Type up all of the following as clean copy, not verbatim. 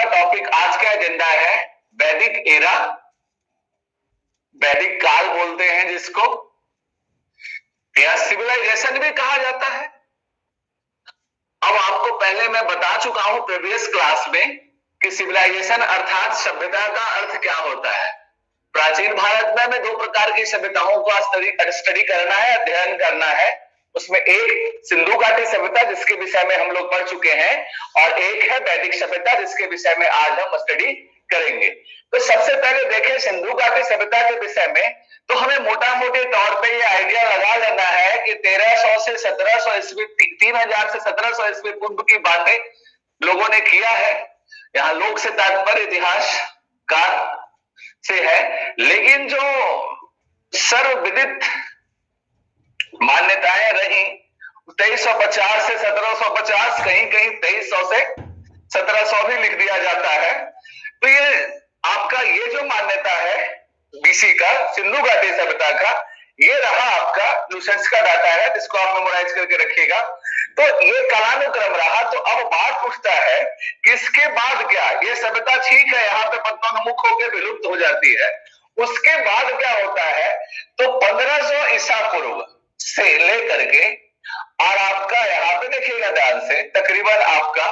का टॉपिक, आज का एजेंडा है वैदिक एरा, वैदिक काल बोलते हैं जिसको, या सिविलाइजेशन भी कहा जाता है। अब आपको पहले मैं बता चुका हूं प्रीवियस क्लास में कि सिविलाइजेशन अर्थात सभ्यता का अर्थ क्या होता है। प्राचीन भारत में हमें दो प्रकार की सभ्यताओं को स्टडी करना है, अध्ययन करना है। उसमें एक सिंधु घाटी सभ्यता जिसके विषय में हम लोग पढ़ चुके हैं, और एक है वैदिक सभ्यता जिसके विषय में आज हम स्टडी करेंगे। तो सबसे पहले देखें सिंधु घाटी सभ्यता के विषय में, तो हमें मोटा मोटे तौर पे ये आइडिया लगा लेना है कि 1300 से 1700 ईस्वी, 3000 से 1700 ईस्वी पूर्व की बातें लोगों ने किया है। यहाँ लोक से तात्पर्य इतिहास काल से है, लेकिन जो सर्वविदित मान्यताएं रही 2350 से 1750, कहीं कहीं 2300 से 1700 भी लिख दिया जाता है। तो ये आपका ये जो मान्यता है बीसी का, सिंधु घाटी सभ्यता का, ये रहा आपका लूसेंट्स का डाटा है जिसको आप मेमोराइज करके रखिएगा। तो ये कालानुक्रम रहा। तो अब बात उठता है कि इसके बाद क्या, ये सभ्यता ठीक है यहाँ पे पतनोन्मुख होकर विलुप्त हो जाती है, उसके बाद क्या होता है? तो 1500 ईसा पूर्व से लेकर के और आपका यहाँ पे देखिएगा ध्यान से, तकरीबन आपका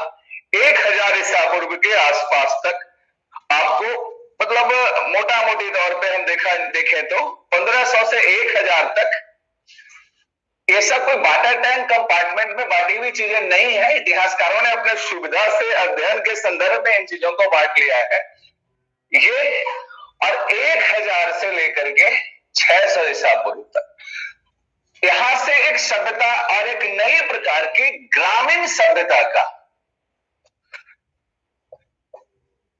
1000 ईसा पूर्व के आसपास तक आपको, मतलब मोटा मोटी तौर पे हम देखें तो 1500 से 1000 तक ये सब कोई वाटर टैंक कंपार्टमेंट में बांटी हुई चीजें नहीं है। इतिहासकारों ने अपने सुविधा से अध्ययन के संदर्भ में इन चीजों को बांट लिया है ये। और 1000 से लेकर के 600 ईसा पूर्व तक यहां से एक सभ्यता और एक नई प्रकार की ग्रामीण सभ्यता का,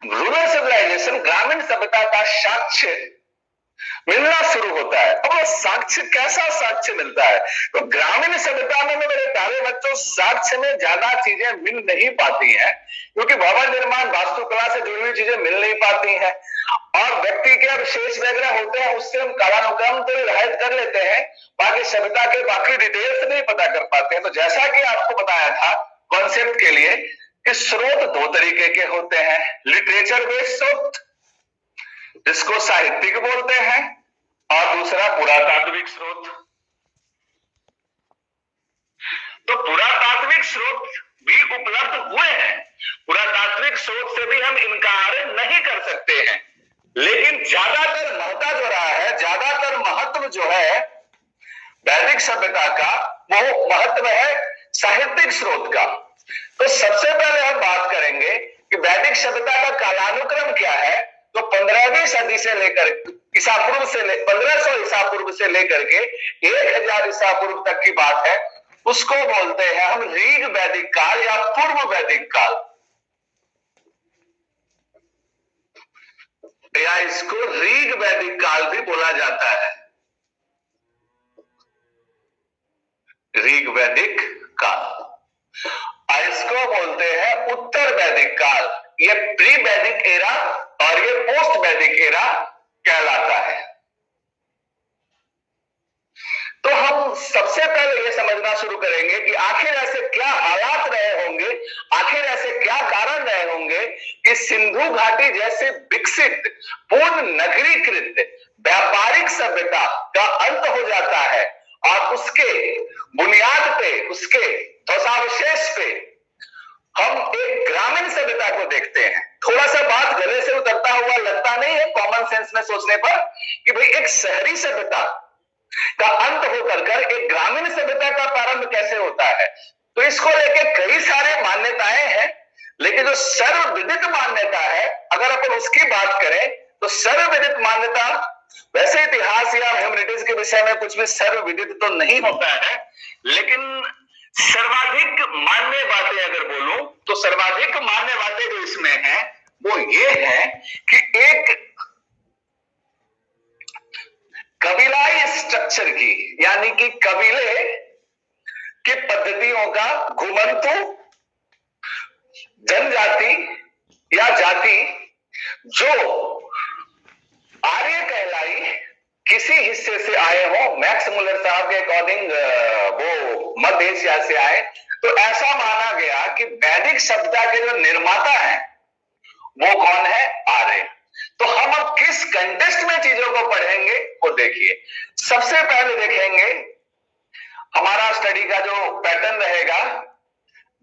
रूरल सिविलाइजेशन, ग्रामीण सभ्यता का साक्ष्य मिलना शुरू होता है। अब वो साक्ष्य, कैसा साक्ष्य मिलता है? तो ग्रामीण सभ्यता में मेरे प्यारे बच्चों साक्ष्य में ज्यादा चीजें मिल नहीं पाती हैं, क्योंकि भवन निर्माण वास्तुकला से जुड़ी हुई चीजें मिल नहीं पाती हैं, और व्यक्ति के विशेष वगैरह होते हैं, उससे हम कालानुक्रम तो रिवायत कर लेते हैं, बाकी सभ्यता के बाकी डिटेल्स नहीं पता कर पाते हैं। तो जैसा कि आपको बताया था कॉन्सेप्ट के लिए कि स्रोत दो तरीके के होते हैं, लिटरेचर बेस्ड स्रोत जिसको साहित्यिक बोलते हैं, और दूसरा पुरातात्विक स्रोत। तो पुरातात्विक स्रोत भी उपलब्ध हुए हैं, पुरातात्विक स्रोत से भी हम इनकार नहीं कर सकते हैं, लेकिन ज्यादातर महत्व जो रहा है, ज्यादातर महत्व जो है वैदिक सभ्यता का, वो महत्व है साहित्यिक स्रोत का। तो सबसे पहले हम बात करेंगे कि वैदिक सभ्यता का कालानुक्रम क्या है। तो 15वीं सदी से लेकर ईसा पूर्व से 1500 ईसा पूर्व से लेकर के 1000 ईसा पूर्व तक की बात है, उसको बोलते हैं हम ऋग वैदिक काल या पूर्व वैदिक काल, या इसको ऋग वैदिक काल भी बोला जाता है। ऋग वैदिक काल, इसको बोलते हैं उत्तर वैदिक काल। ये प्री वैदिक एरा और ये पोस्ट वैदिक एरा कहलाता है। तो हम सबसे पहले ये समझना शुरू करेंगे कि आखिर ऐसे क्या हालात रहे होंगे, आखिर ऐसे क्या कारण रहे होंगे कि सिंधु घाटी जैसे विकसित पूर्ण नगरीकृत व्यापारिक सभ्यता का अंत हो जाता है, और उसके बुनियाद पे, उसके ध्वजावशेष पे हम एक ग्रामीण सभ्यता को देखते हैं। थोड़ा सा बात गले से उतरता हुआ लगता नहीं है कॉमन सेंस में सोचने पर, कि भाई एक शहरी सभ्यता का अंत होकर कर एक ग्रामीण सभ्यता का प्रारंभ कैसे होता है। तो इसको लेके कई सारे मान्यताएं हैं, लेकिन जो सर्वविदित मान्यता है, अगर अपन उसकी बात करें तो सर्वविदित मान्यता, वैसे इतिहास या ह्यूमैनिटीज के विषय में कुछ भी सर्वविदित तो नहीं होता है, लेकिन सर्वाधिक मान्य बातें अगर बोलूं तो सर्वाधिक मान्य बातें जो इसमें हैं वो ये है कि एक कबीलाई स्ट्रक्चर की, यानी कि कबीले की पद्धतियों का घुमंतु जनजाति या जाति जो आर्य कहलाई किसी हिस्से से आए हो, मैक्स मुलर साहब के अकॉर्डिंग वो मध्य एशिया से आए, तो ऐसा माना गया कि वैदिक सभ्यता के जो निर्माता हैं वो कौन है? आर्य। तो हम अब किस कंटेक्स्ट में चीजों को पढ़ेंगे वो देखिए। सबसे पहले देखेंगे हमारा स्टडी का जो पैटर्न रहेगा,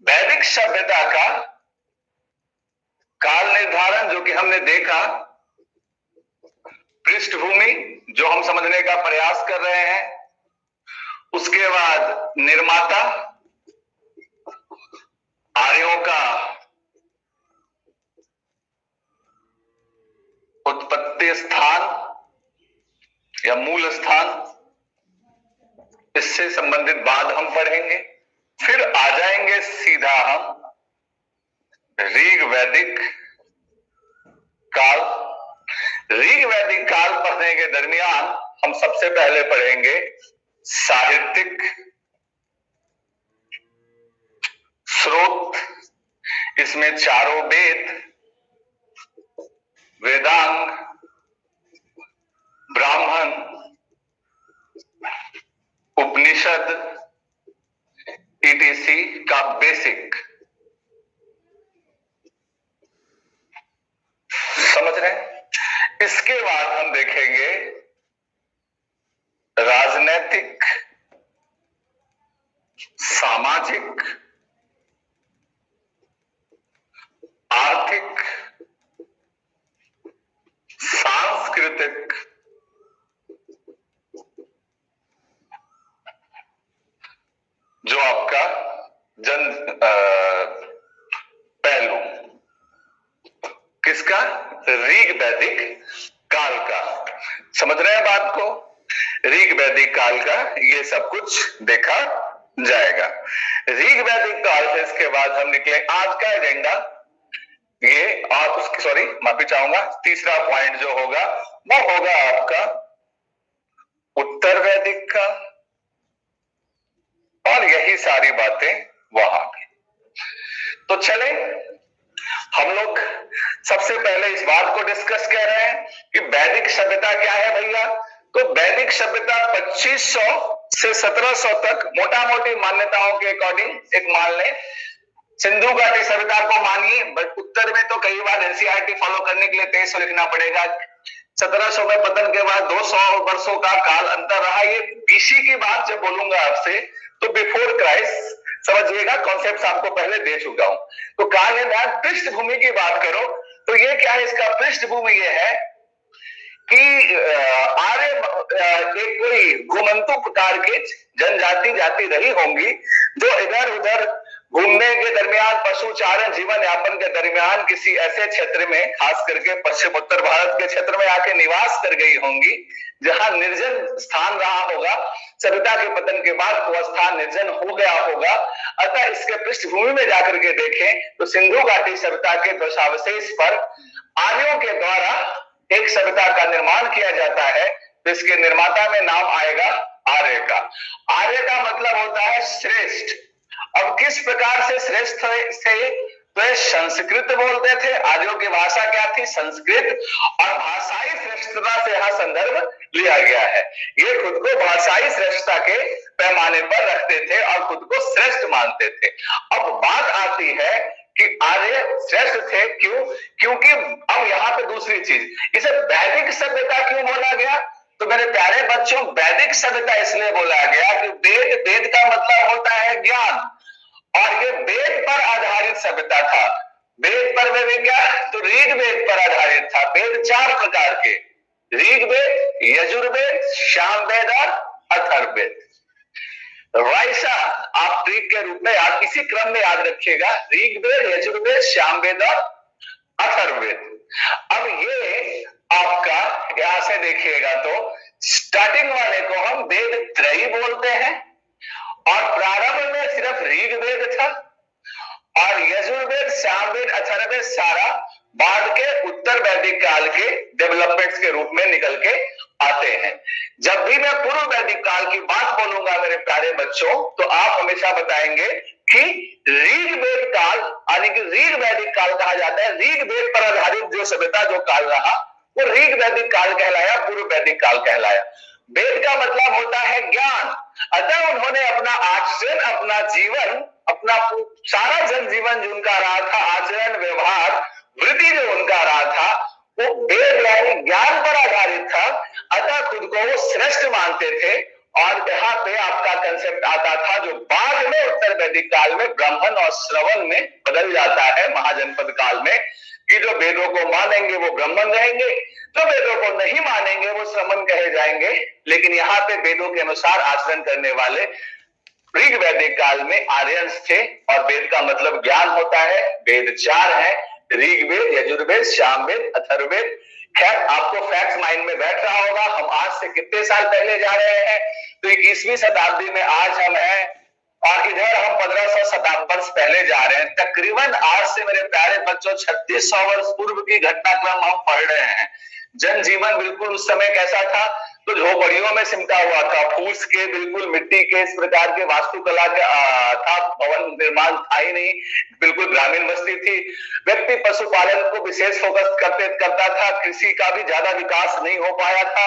वैदिक सभ्यता का काल निर्धारण, जो कि हमने देखा, पृष्ठभूमि जो हम समझने का प्रयास कर रहे हैं, उसके बाद निर्माता, आर्यों का उत्पत्ति स्थान या मूल स्थान, इससे संबंधित बात हम पढ़ेंगे। फिर आ जाएंगे सीधा हम ऋग वैदिक काल। ऋग वैदिक काल पढ़ने के दरमियान हम सबसे पहले पढ़ेंगे साहित्यिक स्रोत। इसमें चारों वेद, वेदांग, ब्राह्मण, उपनिषद, ईटीसी का बेसिक समझ रहे हैं। इसके बाद हम देखेंगे राजनैतिक, सामाजिक, आर्थिक, सांस्कृतिक, जो आपका पहलू किसका? ऋग वैदिक काल का। समझ रहे हैं बात को? ऋग वैदिक काल का ये सब कुछ देखा जाएगा। ऋग वैदिक काल से इसके बाद हम निकले, आज का एजेंडा ये, और उसकी सॉरी माफी चाहूंगा, तीसरा पॉइंट जो होगा वो होगा आपका उत्तर वैदिक का, और यही सारी बातें वहां की। तो चले हम लोग सबसे पहले इस बात को डिस्कस कर रहे हैं कि वैदिक सभ्यता क्या है भैया। तो वैदिक सभ्यता 2500 से 1700 तक मोटा मोटी मान्यताओं के अकॉर्डिंग एक मान लें। सिंधु घाटी सभ्यता को मानिए, बट उत्तर में तो कई बार एनसीईआरटी फॉलो करने के लिए 2300 लिखना पड़ेगा। 1700 में पतन के बाद 200 वर्षों का काल अंतर रहा। ये बीसी की बात जब बोलूंगा आपसे तो बिफोर क्राइस्ट समझिएगा, कॉन्सेप्ट आपको पहले दे चुका हूं। तो काल है, पृष्ठभूमि की बात करो तो ये क्या है, इसका पृष्ठभूमि ये है कि आर्य एक कोई घुमंतु प्रकार के जनजाति जाति रही होंगी, जो इधर उधर घूमने के दरमियान, पशुचारण जीवन यापन के दरमियान किसी ऐसे क्षेत्र में, खास करके पश्चिम उत्तर भारत के क्षेत्र में आके निवास कर गई होंगी जहां निर्जन स्थान रहा होगा। सभ्यता के पतन के बाद वो स्थान निर्जन हो गया होगा। अतः इसके पृष्ठभूमि में जाकर के देखें तो सिंधु घाटी सभ्यता के दशावशेष पर आर्यों के द्वारा एक सभ्यता का निर्माण किया जाता है। तो इसके निर्माता में नाम आएगा आर्य का। आर्य का मतलब होता है श्रेष्ठ। अब किस प्रकार से श्रेष्ठ थे? तो ये संस्कृत बोलते थे। आर्यों की भाषा क्या थी? संस्कृत। और भाषाई श्रेष्ठता से यह संदर्भ लिया गया है। ये खुद को भाषाई श्रेष्ठता के पैमाने पर रखते थे और खुद को श्रेष्ठ मानते थे। अब बात आती है कि आर्य श्रेष्ठ थे क्यों? क्योंकि अब यहाँ पे दूसरी चीज, इसे वैदिक सभ्यता क्यों बोला गया? तो मेरे प्यारे बच्चों, वैदिक सभ्यता इसलिए बोला गया कि वेद का मतलब होता है ज्ञान, और ये वेद पर आधारित सभ्यता था। वेद पर में क्या? तो ऋग वेद पर आधारित था। वेद 4 प्रकार के, ऋग वेद, यजुर्वेद, सामवेद और अथर्ववेद। वैसा आप ट्रिक के रूप में आप इसी क्रम में याद रखिएगा, ऋग्वेद, यजुर्वेद, सामवेद और अथर्ववेद। अब ये आपका यहां से देखिएगा तो स्टार्टिंग वाले को हम वेद त्रयी बोलते हैं, और प्रारंभ में सिर्फ ऋग्वेद था, और यजुर्वेद, सामवेद, अथर्ववेद सारा बाद के उत्तर वैदिक काल के डेवलपमेंट्स के रूप में निकल के आते हैं। जब भी मैं पूर्व वैदिक काल की बात बोलूंगा मेरे प्यारे बच्चों, तो आप हमेशा बताएंगे कि ऋग्वेद काल, यानी कि ऋग वैदिक काल कहा जाता है। ऋग्वेद पर आधारित जो सभ्यता, जो काल रहा, वो ऋग वैदिक काल कहलाया, पूर्व वैदिक काल कहलाया। वेद का मतलब होता है ज्ञान। अतः उन्होंने अपना आचरण, अपना जीवन, अपना सारा जन जीवन जो उनका रहा था, आचरण, व्यवहार, वृत्ति जो उनका मानते थे, और यहाँ पे आपका कंसेप्ट आता था जो बाद में उत्तर वैदिक काल में ब्राह्मण और श्रवण में बदल जाता है महाजनपद काल में, कि जो वेदों को मानेंगे वो ब्राह्मण रहेंगे, जो वेदों को नहीं मानेंगे वो श्रमण कहे जाएंगे। लेकिन यहाँ पे वेदों के अनुसार आचरण करने वाले ऋग वैदिक काल में आर्यंस थे, और वेद का मतलब ज्ञान होता है। वेद 4 है, ऋग्वेद, यजुर्वेद, सामवेद, अथर्ववेद। खैर, आपको फैक्ट्स माइंड में बैठ रहा होगा, हम आज से कितने साल पहले जा रहे हैं, तो 21वीं शताब्दी में आज हम हैं, और इधर हम 1500 शताब्दी वर्ष पहले जा रहे हैं। तकरीबन आज से मेरे प्यारे बच्चों 3600 वर्ष पूर्व की घटनाक्रम हम पढ़ रहे हैं। जनजीवन बिल्कुल उस समय कैसा था, तो झोपड़ियों में सिमटा हुआ था, फूस के, बिल्कुल मिट्टी के, इस प्रकार के वास्तुकला के था, भवन निर्माण था ही नहीं, बिल्कुल ग्रामीण बस्ती थी। व्यक्ति पशुपालन को विशेष फोकस करता था, कृषि का भी ज्यादा विकास नहीं हो पाया था।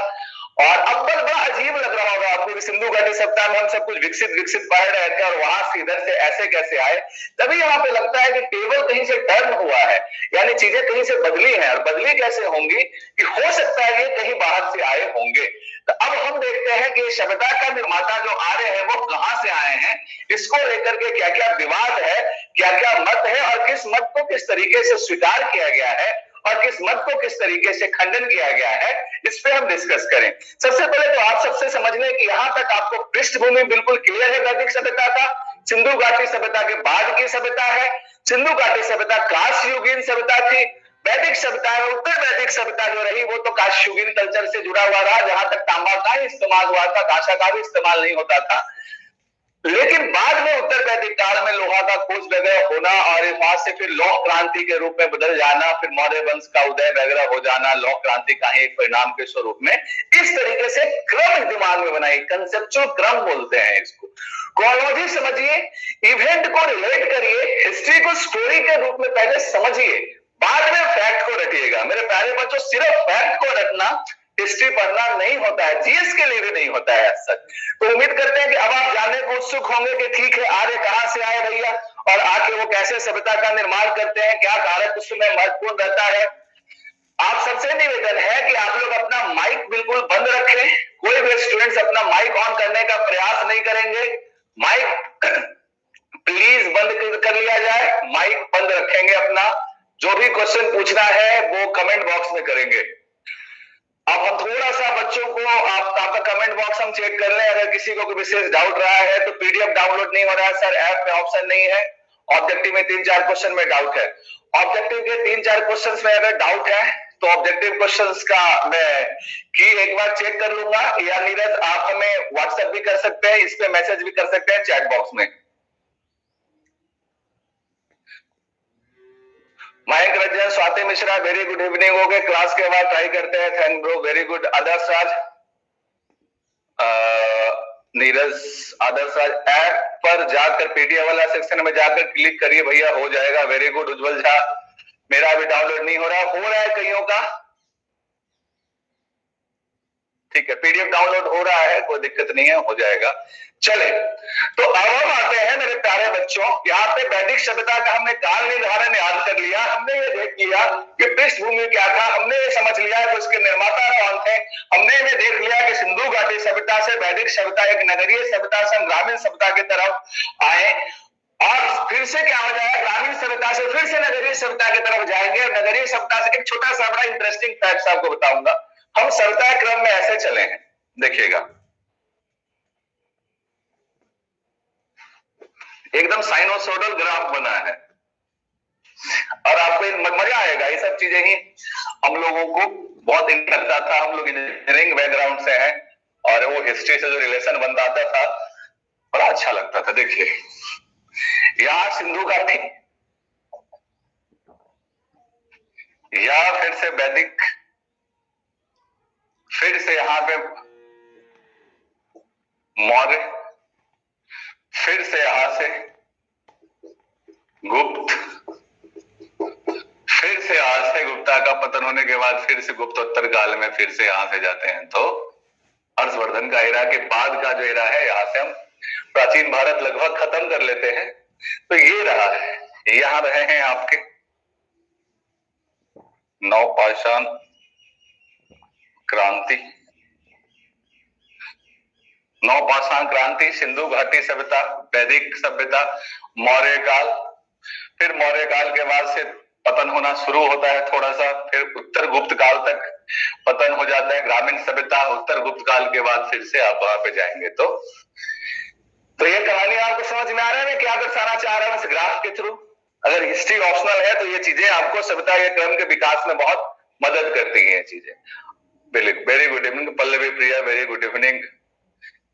और अब पर बड़ा अजीब लग रहा होगा आपको, सिंधु घाटी सप्ताह में हम सब कुछ विकसित विकसित पढ़ रहे थे, और वहां से इधर से ऐसे कैसे आए। तभी यहाँ पे लगता है कि टेबल कहीं से टर्न हुआ है, यानी चीजें कहीं से बदली हैं, और बदली कैसे होंगी कि हो सकता है ये कहीं बाहर से आए होंगे। तो अब हम देखते हैं कि सभ्यता का निर्माता जो आर्य है वो कहां से आए हैं, इसको लेकर के क्या क्या विवाद है, क्या क्या मत है, और किस मत को किस तरीके से स्वीकार किया गया है, और किस मत को किस तरीके से खंडन किया गया है, इस पे हम डिस्कस करें। सबसे पहले तो आप सबसे समझ लें कि यहां तक आपको पृष्ठभूमि बिल्कुल क्लियर है वैदिक सभ्यता का। सिंधु घाटी सभ्यता के बाद की सभ्यता है। सिंधु घाटी सभ्यता कांस्ययुगीन सभ्यता थी। वैदिक सभ्यता में उत्तर वैदिक सभ्यता जो रही वो तो कांस्ययुगीन कल्चर से जुड़ा हुआ रहा, जहां तक तांबा का ही इस्तेमाल हुआ था, कांसा का भी इस्तेमाल नहीं होता था। लेकिन बाद में उत्तर वैदिक काल में लोहा का खोज वगैरह होना, और वहां से फिर लौह क्रांति के रूप में बदल जाना, फिर मौर्य वंश का उदय वगैरह हो जाना, लौह क्रांति का ही एक परिणाम के स्वरूप में, इस तरीके से क्रम दिमाग में बनाई, कंसेप्चुअल क्रम बोलते हैं इसको। क्रोनोलॉजी समझिए, इवेंट को रिलेट करिए, हिस्ट्री को स्टोरी के रूप में पहले समझिए, बाद में फैक्ट को रखिएगा। मेरे प्यारे बच्चों, सिर्फ फैक्ट को रखना हिस्ट्री पढ़ना नहीं होता है, जीएस के लिए भी नहीं होता है सच। तो उम्मीद करते हैं कि अब आप जानने को उत्सुक होंगे कि ठीक है, आर्य कहां से आए भैया, और आके वो कैसे सभ्यता का निर्माण करते हैं, क्या कारक उसमें महत्वपूर्ण रहता है। आप सबसे निवेदन है कि आप लोग अपना माइक बिल्कुल बंद रखें, कोई भी स्टूडेंट्स अपना माइक ऑन करने का प्रयास नहीं करेंगे। माइक प्लीज बंद कर लिया जाए, माइक बंद रखेंगे अपना। जो भी क्वेश्चन पूछना है वो कमेंट बॉक्स में करेंगे। अब हम थोड़ा सा बच्चों को आपका कमेंट बॉक्स हम चेक कर लें, अगर किसी को कोई विशेष डाउट रहा है तो पीडीएफ डाउनलोड नहीं हो रहा है सर, ऐप में ऑप्शन नहीं है। ऑब्जेक्टिव में 3-4 क्वेश्चन में डाउट है, ऑब्जेक्टिव के 3-4 क्वेश्चंस में अगर डाउट है तो ऑब्जेक्टिव क्वेश्चंस का मैं की एक बार चेक कर लूंगा, या नीरज आप हमें व्हाट्सएप भी कर सकते हैं, इस पे मैसेज भी कर सकते हैं चैट बॉक्स में। Mayank Ranjan, Swati Mishra, very good evening. हो गए, क्लास के बाद ट्राई करते हैं। Thank bro, very good. Adarsh Raj, Neeraj, Adarsh Raj app पर जाकर पीडीएफ वाला सेक्शन में जाकर क्लिक करिए भैया, हो जाएगा। Very good. उज्जवल झा, मेरा भी डाउनलोड नहीं हो रहा है कईयों का, ठीक है, पीडीएफ डाउनलोड हो रहा है, कोई दिक्कत नहीं है, हो जाएगा। चले, तो अब हम आते हैं मेरे प्यारे बच्चों, यहाँ पे वैदिक सभ्यता का हमने काल निर्धारण याद कर लिया, हमने ये देख लिया कि पृष्ठभूमि क्या था, हमने ये समझ लिया कि उसके निर्माता कौन थे, हमने ये देख लिया कि सिंधु घाटी सभ्यता से वैदिक सभ्यता एक नगरीय सभ्यता से हम ग्रामीण सभ्यता की तरफ आए, और फिर से क्या हो जाएगा, ग्रामीण सभ्यता से फिर से नगरीय सभ्यता की तरफ जाएंगे। नगरीय सभ्यता से एक छोटा सा बड़ा इंटरेस्टिंग फैक्ट आपको बताऊंगा। हम सभ्यता क्रम में ऐसे चले हैं, देखिएगा, एकदम साइनोसोडल ग्राफ बना है, और आपको मजा आएगा। ये सब चीजें ही हम लोगों को बहुत लगता था, हम लोग इंजीनियरिंग बैकग्राउंड से हैं, और वो हिस्ट्री से जो रिलेशन बन जाता था बड़ा अच्छा लगता था। देखिए, यहां सिंधु घाटी, या फिर से वैदिक, फिर से यहां पे मौर्य, फिर से यहां से गुप्त, फिर से यहां से गुप्ता का पतन होने के बाद फिर से गुप्तोत्तर काल में फिर से यहां से जाते हैं, तो हर्षवर्धन का एरा के बाद का जो एरा है, यहां से हम प्राचीन भारत लगभग खत्म कर लेते हैं। तो ये रहा है, यहां रहे हैं आपके नवपाषाण क्रांति, नवपाषाण क्रांति, सिंधु घाटी सभ्यता, वैदिक सभ्यता, मौर्य काल, फिर मौर्य काल के बाद से पतन होना शुरू होता है थोड़ा सा, फिर उत्तर गुप्त काल तक पतन हो जाता है, ग्रामीण सभ्यता, उत्तर गुप्त काल के बाद फिर से आप वहां पे जाएंगे। तो ये कहानी आपको समझ में आ रहा है मैं क्या दर्शाना चाह रहा हूं इस ग्राफ के थ्रू। अगर हिस्ट्री ऑप्शनल है तो ये चीजें आपको सभ्यता के क्रम के विकास में बहुत मदद करती है ये चीजें। वेरी गुड इवनिंग पल्लवी प्रिया, वेरी गुड इवनिंग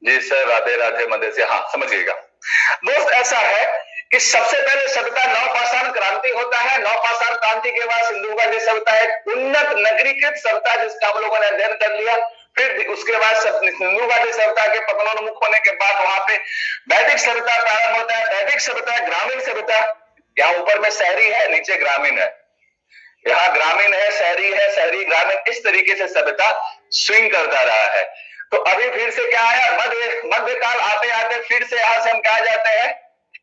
जी सर, राधे राधे मध्य से। हाँ समझिएगा दोस्त, ऐसा है कि सबसे पहले सभ्यता नवपाषाण क्रांति होता है, नवपाषाण क्रांति के बाद सिंधु घाटी सभ्यता है, उन्नत नगरीकृत सभ्यता जिसका हम लोगों ने अध्ययन कर लिया। फिर उसके बाद सिंधु घाटी सभ्यता के पतनोन्मुख होने के बाद वहां पे वैदिक सभ्यता प्रारंभ होता है। वैदिक सभ्यता ग्रामीण सभ्यता, यहाँ ऊपर में शहरी है नीचे ग्रामीण है, यहाँ ग्रामीण है शहरी है, शहरी ग्रामीण, इस तरीके से सभ्यता स्विंग करता रहा है। तो अभी फिर से क्या आया, मध्यकाल आते आते फिर से यहां से हम क्या जाते हैं,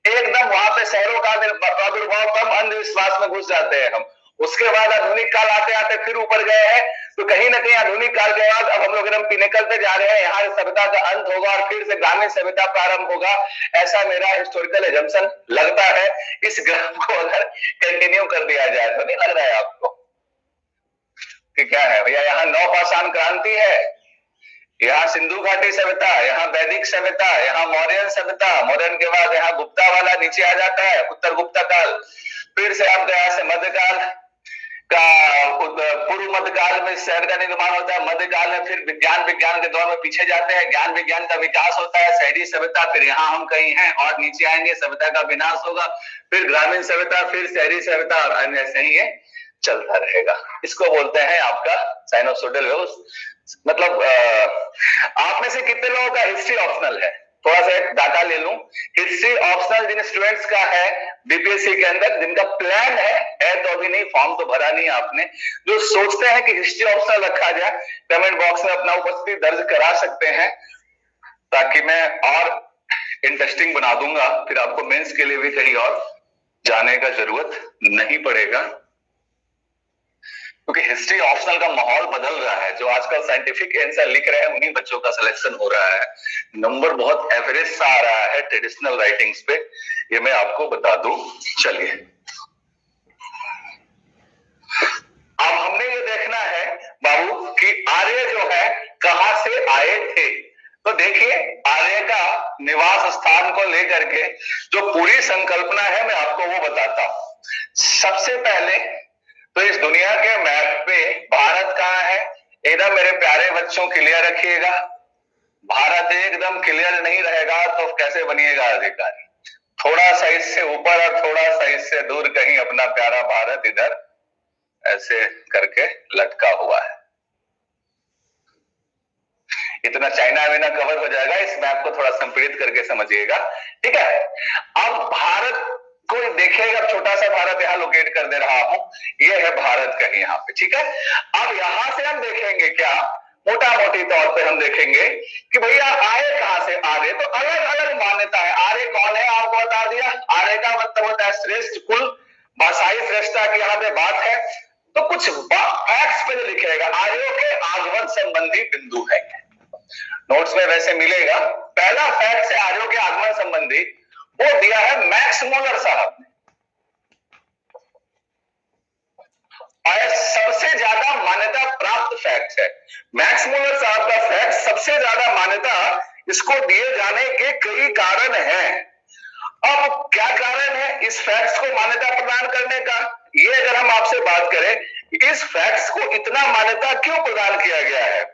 एकदम वहां पे शहरों का प्रादुर्भाव कम, अंधविश्वास में घुस जाते हैं हम। उसके बाद आधुनिक काल आते आते फिर ऊपर गए हैं, तो कहीं ना कहीं आधुनिक काल के बाद अब हम लोग एकदम पिनेकल पे जा रहे हैं, यहाँ सभ्यता का अंत होगा और फिर से ग्रामीण सभ्यता प्रारंभ होगा, ऐसा मेरा हिस्टोरिकल एजम्पशन लगता है। इस ग्राफ को अगर कंटिन्यू कर दिया जाए तो नहीं लग रहा है आपको कि क्या है भैया, यहाँ नवपाषाण क्रांति है, यहाँ सिंधु घाटी सभ्यता, यहाँ वैदिक सभ्यता, यहाँ मौर्यन सभ्यता, मौर्यन के बाद यहाँ गुप्ता वाला नीचे आ जाता है, उत्तर गुप्ता काल, फिर से आपका यहाँ से मध्यकाल का, पूर्व मध्यकाल में शहर का निर्माण होता है, मध्यकाल में फिर विज्ञान के दौर में पीछे जाते हैं, ज्ञान विज्ञान का विकास होता है, शहरी सभ्यता, फिर यहाँ हम कहीं हैं और नीचे आएंगे, सभ्यता का विनाश होगा, फिर ग्रामीण सभ्यता, फिर शहरी सभ्यता, और ऐसे ही ये चलता रहेगा। इसको बोलते हैं आपका साइनोसोइडल वेव्स। मतलब आप में से कितने लोगों का हिस्ट्री ऑप्शनल है, थोड़ा सा एक डाटा ले लूं। हिस्ट्री ऑप्शनल जिन स्टूडेंट्स का है बीपीएससी के अंदर, जिनका प्लान है तो अभी नहीं, फॉर्म तो भरा नहीं आपने, जो सोचते हैं कि हिस्ट्री ऑप्शनल रखा जाए, कमेंट बॉक्स में अपना उपस्थिति दर्ज करा सकते हैं, ताकि मैं और इंटरेस्टिंग बना दूंगा, फिर आपको मेंस के लिए भी कहीं और जाने का जरूरत नहीं पड़ेगा, क्योंकि हिस्ट्री ऑप्शनल का माहौल बदल रहा है। जो आजकल साइंटिफिक आंसर लिख रहे हैं उन्हीं बच्चों का सिलेक्शन हो रहा है, नंबर बहुत एवरेज सा आ रहा है ट्रेडिशनल राइटिंग्स पे, ये मैं आपको बता दूं। चलिए अब हमने ये देखना है बाबू कि आर्य जो है कहां से आए थे। तो देखिए आर्य का निवास स्थान को लेकर के जो पूरी संकल्पना है मैं आपको वो बताता हूं। सबसे पहले तो इस दुनिया के मैप पे भारत कहाँ है, एकदम मेरे प्यारे बच्चों क्लियर रखिएगा। भारत एकदम क्लियर नहीं रहेगा तो कैसे बनिएगा अधिकारी, थोड़ा सा इससे ऊपर और थोड़ा सा इससे दूर कहीं अपना प्यारा भारत इधर ऐसे करके लटका हुआ है। इतना चाइना में ना कवर हो जाएगा, इस मैप को थोड़ा संपीड़ित करके समझिएगा, ठीक है। अब भारत को देखिएगा, छोटा सा भारत यहाँ लोकेट कर दे रहा हूं, ये है भारत कहीं यहाँ पे, ठीक है। अब यहां से हम देखेंगे क्या, मोटा मोटी तौर पे हम देखेंगे कि भैया आर्य कहां से, आर्य तो अलग अलग मान्यता है। आर्य कौन है आपको बता दिया, आर्य का मतलब होता है श्रेष्ठ कुल, भाषाई श्रेष्ठता की यहाँ पे बात है। तो कुछ फैक्ट्स पे लिखेगा, आर्यों के आगमन संबंधी बिंदु है, नोट्स में वैसे मिलेगा। पहला फैक्ट है आर्यों के आगमन संबंधी, वो दिया है मैक्स मुलर साहब ने, और सबसे ज्यादा मान्यता प्राप्त फैक्ट है। मैक्स मुलर साहब का फैक्ट सबसे ज्यादा मान्यता इसको दिए जाने के कई कारण हैं। अब क्या कारण है इस फैक्ट्स को मान्यता प्रदान करने का, ये अगर हम आपसे बात करें इस फैक्ट्स को इतना मान्यता क्यों प्रदान किया गया है,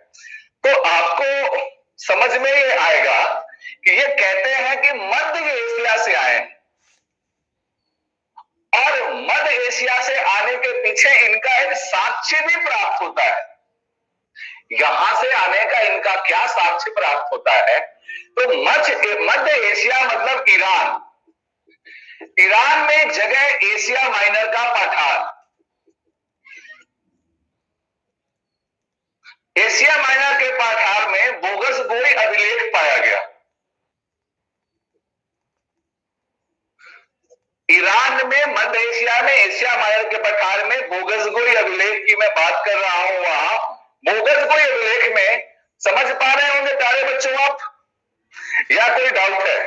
तो आपको समझ में ये आएगा कि ये कहते हैं कि मध्य एशिया से आए, और मध्य एशिया से आने के पीछे इनका एक साक्ष्य भी प्राप्त होता है। यहां से आने का इनका क्या साक्ष्य प्राप्त होता है, तो मध्य एशिया मतलब ईरान, ईरान में जगह एशिया माइनर का पठार, एशिया माइनर के पठार में बोगसगोई अभिलेख पाया गया। ईरान में मध्य एशिया में एशिया माइनर के पठार में बोगसगोई अभिलेख की मैं बात कर रहा हूं। वहां बोगसगोई अभिलेख में समझ पा रहे होंगे प्यारे बच्चों आप, या कोई डाउट है?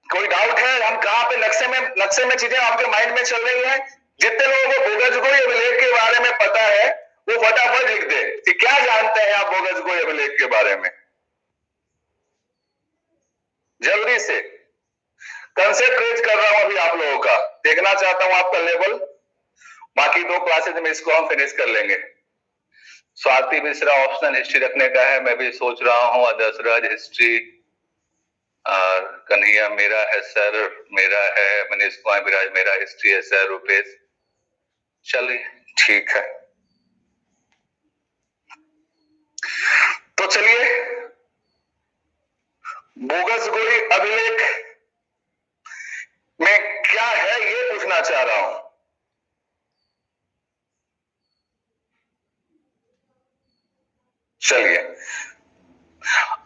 कोई डाउट है? हम कहां पे नक्शे में चीजें आपके माइंड में चल रही हैं? जितने लोगों को बोगस-गोई अभिलेख के बारे में पता है वो फटाफट लिख दे कि क्या जानते हैं आप बोगस-गोई अभिलेख के बारे में, जल्दी से। कंसेंट्रेट कर रहा हूं अभी आप लोगों का, देखना चाहता हूं आपका लेवल। बाकी 2 क्लासेज में इसको हम फिनिश कर लेंगे। स्वाति मिश्रा ऑप्शनल हिस्ट्री रखने का है, मैं भी सोच रहा हूं। अदसराज हिस्ट्री, और कन्हैया मेरा है सर, मेरा है। मनीष कुमार विराज मेरा हिस्ट्री है सर। रुपेश, चलिए ठीक है। तो चलिए बोगस-गोई अभिलेख में क्या है ये पूछना चाह रहा हूं। चलिए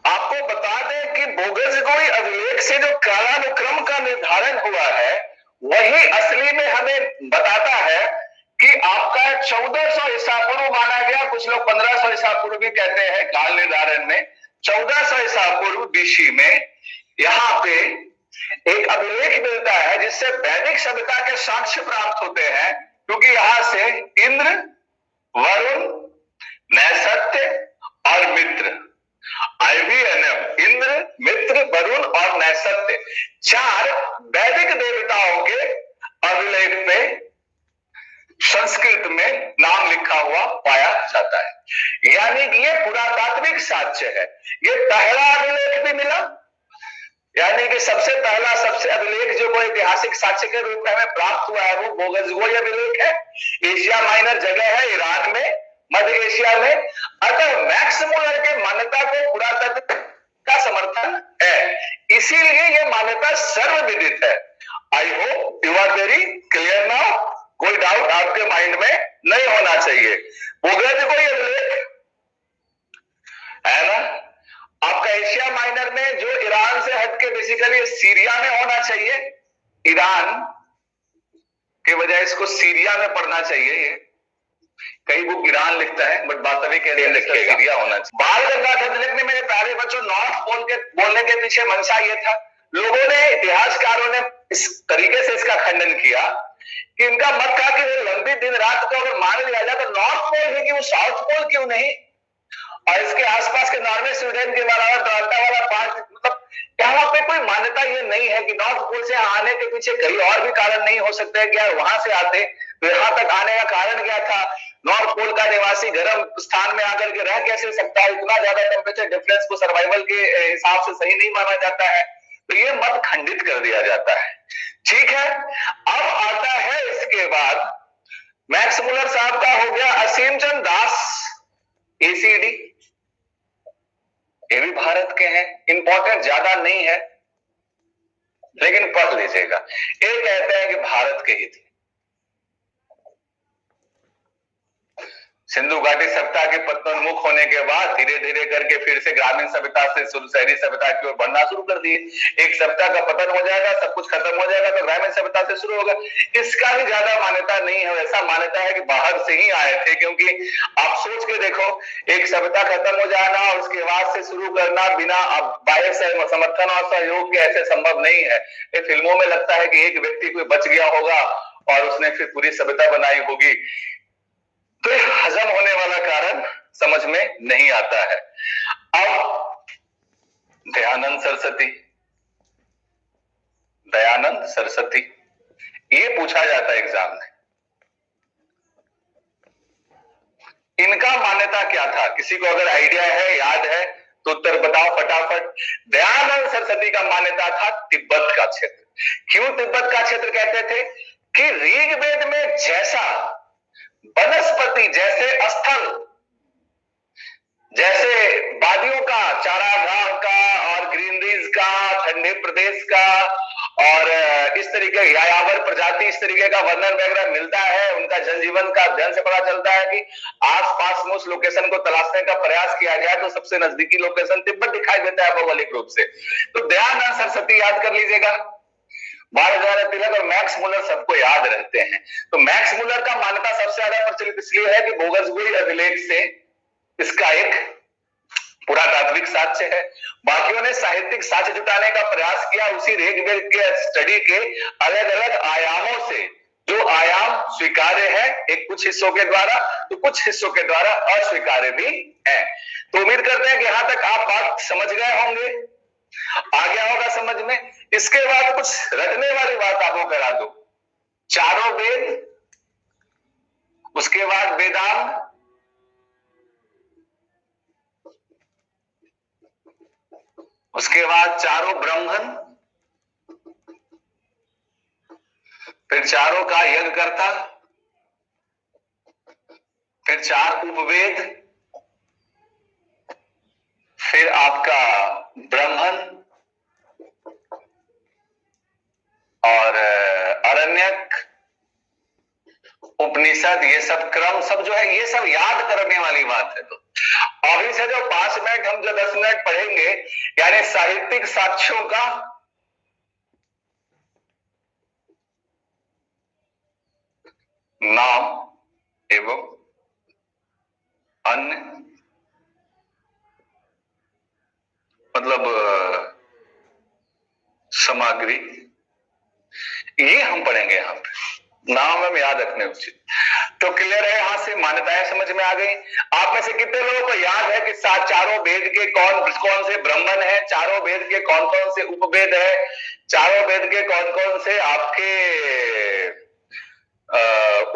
आपको बता दें कि बोगस-गोई अभिलेख से जो कालानुक्रम का निर्धारण हुआ है वही असली में हमें बताता है कि आपका 1400 ईसा पूर्व माना गया। कुछ लोग 1500 ईसा पूर्व भी कहते हैं काल निर्धारण में। 1400 ईसा पूर्व बीसी में यहाँ पे एक अभिलेख मिलता है जिससे वैदिक सभ्यता के साक्ष्य प्राप्त होते हैं, क्योंकि यहां से इंद्र, वरुण, नैसत्य और मित्र, IVNM, इंद्र, मित्र, वरुण और नैसत्य, 4 वैदिक देवताओं के अभिलेख में संस्कृत में नाम लिखा हुआ पाया जाता है। यानी कि ये पुरातात्विक साक्ष्य है। ये पहला अभिलेख भी मिला, यानी कि सबसे पहला सबसे अभिलेख जो कोई ऐतिहासिक साक्ष्य के रूप में हमें प्राप्त हुआ है वो बोगस-गोई अभिलेख है। एशिया माइनर जगह है ईरान में, मध्य एशिया में। अतः मैक्स मुलर के मान्यता को पुरातत्व का समर्थन है, इसीलिए यह मान्यता सर्वविदित है। I hope you are very clear now. कोई डाउट आपके माइंड में नहीं होना चाहिए। बोगस-गोई अभिलेख है ना, आपका एशिया माइनर में जो ईरान से हटके बेसिकली सीरिया में होना चाहिए। ईरान के बजाय इसको सीरिया में पढ़ना चाहिए। ये कई बुक ईरान लिखता है बट वास्तविक सीरिया होना चाहिए। बाल गंगाधर तिलक ने, मेरे प्यारे बच्चों, नॉर्थ पोल के बोलने के पीछे मंशा ये था, लोगों ने, इतिहासकारों ने इस तरीके से इसका खंडन किया कि इनका मत था कि लंबी दिन रात को अगर मान लिया जाए तो नॉर्थ पोल है कि वो साउथ पोल क्यों नहीं, और इसके आसपास के नॉर्वे, स्वीडन के वाला पार्ट, मतलब यहाँ पे कोई मान्यता ये नहीं है कि नॉर्थ पोल से आने के पीछे कई और भी कारण नहीं हो सकते कि यार वहां से आते तो यहाँ तक आने का कारण क्या था। नॉर्थ पोल का निवासी गर्म स्थान में आकर के रह कैसे सकता है, इतना ज्यादा टेम्परेचर डिफरेंस को सर्वाइवल के हिसाब से सही नहीं माना जाता है, तो ये मत खंडित कर दिया जाता है। ठीक है, अब आता है इसके बाद मैक्स मुलर साहब का हो गया असीम चंद दास ACD, ये भी भारत के हैं, इंपॉर्टेंट ज्यादा नहीं है लेकिन पढ़ लीजिएगा। ये कहते हैं कि भारत के ही थे। सिंधु घाटी सभ्यता के पतनोन्मुख होने के बाद धीरे धीरे करके फिर से ग्रामीण सभ्यता से शहरी सभ्यता की ओर बढ़ना शुरू कर दिए। एक सभ्यता का पतन हो जाएगा, सब कुछ खत्म हो जाएगा तो ग्रामीण सभ्यता से शुरू होगा। इसका भी ज्यादा मान्यता नहीं है, ऐसा मान्यता है कि बाहर से ही आए थे, क्योंकि आप सोच के देखो, एक सभ्यता खत्म हो जाना और उसके बाद से शुरू करना बिना बाह्य समर्थन और सहयोग के ऐसे संभव नहीं है। ये फिल्मों में लगता है कि एक व्यक्ति कोई बच गया होगा और उसने फिर पूरी सभ्यता बनाई होगी, तो हजम होने वाला कारण समझ में नहीं आता है। अब दयानंद सरस्वती ये पूछा जाता है एग्जाम में, इनका मान्यता क्या था? किसी को अगर आइडिया है, याद है तो उत्तर बताओ फटाफट। दयानंद सरस्वती का मान्यता था तिब्बत का क्षेत्र। क्यों तिब्बत का क्षेत्र कहते थे? कि ऋग्वेद में जैसा वनस्पति, जैसे स्थल, जैसे वादियों का, चारागाह का और ग्रीनरीज का, ठंडे प्रदेश का और इस तरीके यायावर प्रजाति, इस तरीके का वर्णन वगैरह मिलता है। उनका जनजीवन का अध्ययन से पता चलता है कि आसपास में उस लोकेशन को तलाशने का प्रयास किया गया तो सबसे नजदीकी लोकेशन तिब्बत दिखाई देता है भौगोलिक रूप से। तो दयानंद सरस्वती याद कर लीजिएगा। बाल गंगाधर तिलक और मैक्स मुलर सबको याद रहते हैं। तो मैक्स मुलर का मान्यता सबसे ज्यादा प्रचलित इसलिए है कि बोगस-गोई अभिलेख से इसका एक पुरातात्विक साक्ष्य है। बाकियों ने साहित्यिक साक्ष्य जुटाने का प्रयास किया उसी ऋग्वेद के स्टडी के अलग अलग आयामों से, जो आयाम स्वीकार्य है एक कुछ हिस्सों के द्वारा, तो कुछ हिस्सों के द्वारा अस्वीकार्य भी है। तो उम्मीद करते हैं कि यहां तक आप बात समझ गए होंगे, आ गया होगा समझ में। इसके बाद कुछ रटने वाली बात आपको करा दो। चारों वेद, उसके बाद वेदांग, उसके बाद चारों ब्राह्मण, फिर चारों का यज्ञ करता, फिर चार उपवेद, फिर आपका ब्राह्मण और अरण्यक, उपनिषद, ये सब क्रम सब जो है ये सब याद करने वाली बात है। तो अभी से जो 5 मिनट हम जो 10 मिनट पढ़ेंगे, यानी साहित्यिक साक्ष्यों का नाम एवं अन्य मतलब सामग्री, ये हम पढ़ेंगे यहाँ पे। नाम हम याद रखने उचित। तो क्लियर है, यहां से मान्यताएं समझ में आ गई। आप में से कितने लोगों को याद है कि चारों वेद के कौन कौन से ब्राह्मण है, चारों वेद के कौन कौन से उपवेद है, चारों वेद के कौन कौन से आपके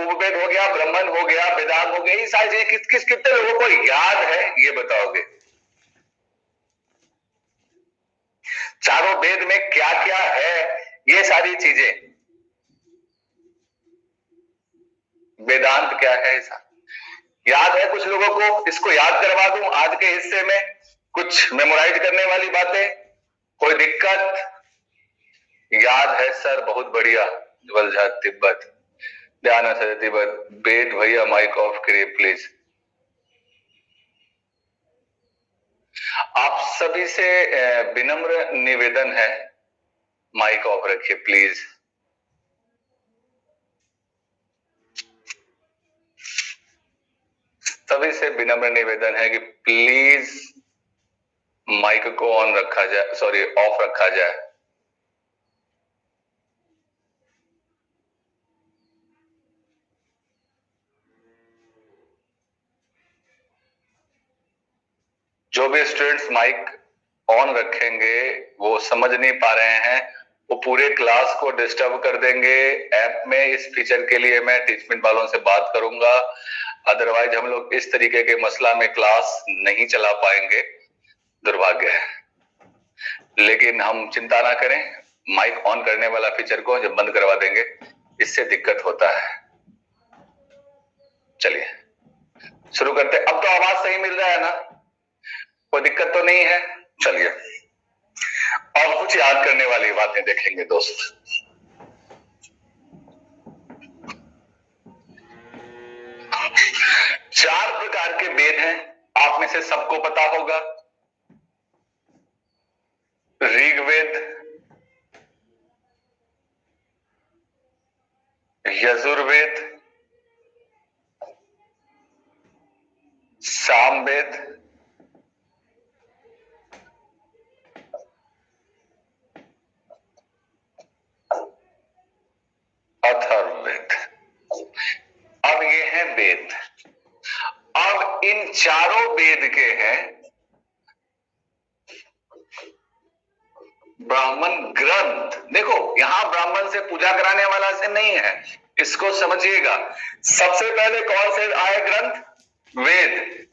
उपवेद हो गया, ब्राह्मण हो गया, वेदांग हो गया, ये सारी चीजें कितने लोगों को याद है, ये बताओगे। चारों वेद में क्या क्या है, ये सारी चीजें, वेदांत क्या है, ऐसा याद है कुछ लोगों को? इसको याद करवा दूं आज के हिस्से में, कुछ मेमोराइज करने वाली बातें, कोई दिक्कत? याद है सर, बहुत बढ़िया। वलझा तिब्बत, ध्यान से तिब्बत, वेद भैया माइक ऑफ करिए प्लीज। आप सभी से विनम्र निवेदन है, माइक ऑफ रखिए प्लीज। सभी से विनम्र निवेदन है कि प्लीज माइक को ऑन रखा जाए, सॉरी ऑफ रखा जाए। जो भी स्टूडेंट्स माइक ऑन रखेंगे वो समझ नहीं पा रहे हैं, वो पूरे क्लास को डिस्टर्ब कर देंगे। ऐप में इस फीचर के लिए मैं टीचमेंट वालों से बात करूंगा, अदरवाइज हम लोग इस तरीके के मसला में क्लास नहीं चला पाएंगे, दुर्भाग्य है। लेकिन हम चिंता ना करें, माइक ऑन करने वाला फीचर को जब बंद करवा देंगे, इससे दिक्कत होता है। चलिए शुरू करते हैं। अब तो आवाज सही मिल रहा है ना, कोई दिक्कत तो नहीं है? चलिए अब कुछ याद करने वाली बातें देखेंगे दोस्त। चार प्रकार के वेद हैं, आप में से सबको पता होगा। ऋग्वेद, यजुर्वेद, सामवेद, अथर्ववेद। अब ये है वेद। अब इन चारों वेद के हैं ब्राह्मण ग्रंथ। देखो यहां ब्राह्मण से पूजा कराने वाला से नहीं है, इसको समझिएगा। सबसे पहले कौन से आए ग्रंथ? वेद।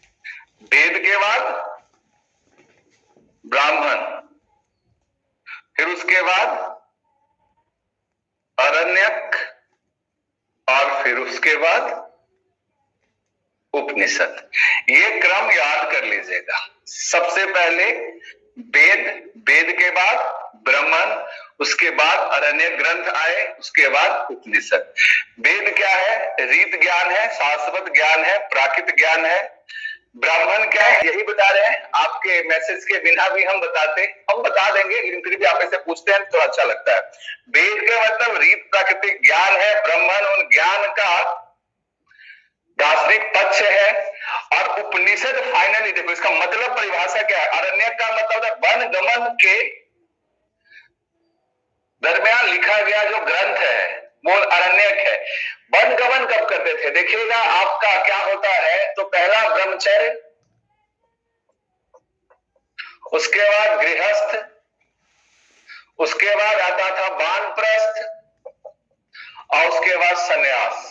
वेद के बाद ब्राह्मण, फिर उसके बाद अरण्यक, और फिर उसके बाद उपनिषद। ये क्रम याद कर लीजिएगा। सबसे पहले वेद, वेद के बाद ब्राह्मण, उसके बाद अरण्य ग्रंथ आए, उसके बाद उपनिषद। वेद क्या है? रीत ज्ञान है, शाश्वत ज्ञान है, प्राकृत ज्ञान है। ब्राह्मण क्या है? यही बता रहे हैं, आपके मैसेज के बिना भी हम बता देंगे, लेकिन फिर भी आप ऐसे पूछते हैं तो अच्छा लगता है। वेद का मतलब रीत प्राकृतिक ज्ञान है, ब्राह्मण उन ज्ञान का दार्शनिक पक्ष है, और उपनिषद फाइनली देखो इसका मतलब परिभाषा क्या है। अरण्यक का मतलब है वन गमन के दरमियान लिखा गया जो ग्रंथ है वो अरण्यक है। वन गमन कब करते थे देखिएगा, आपका क्या होता है तो पहला ब्रह्मचर्य, उसके बाद गृहस्थ, उसके बाद आता था वानप्रस्थ और उसके बाद सन्यास।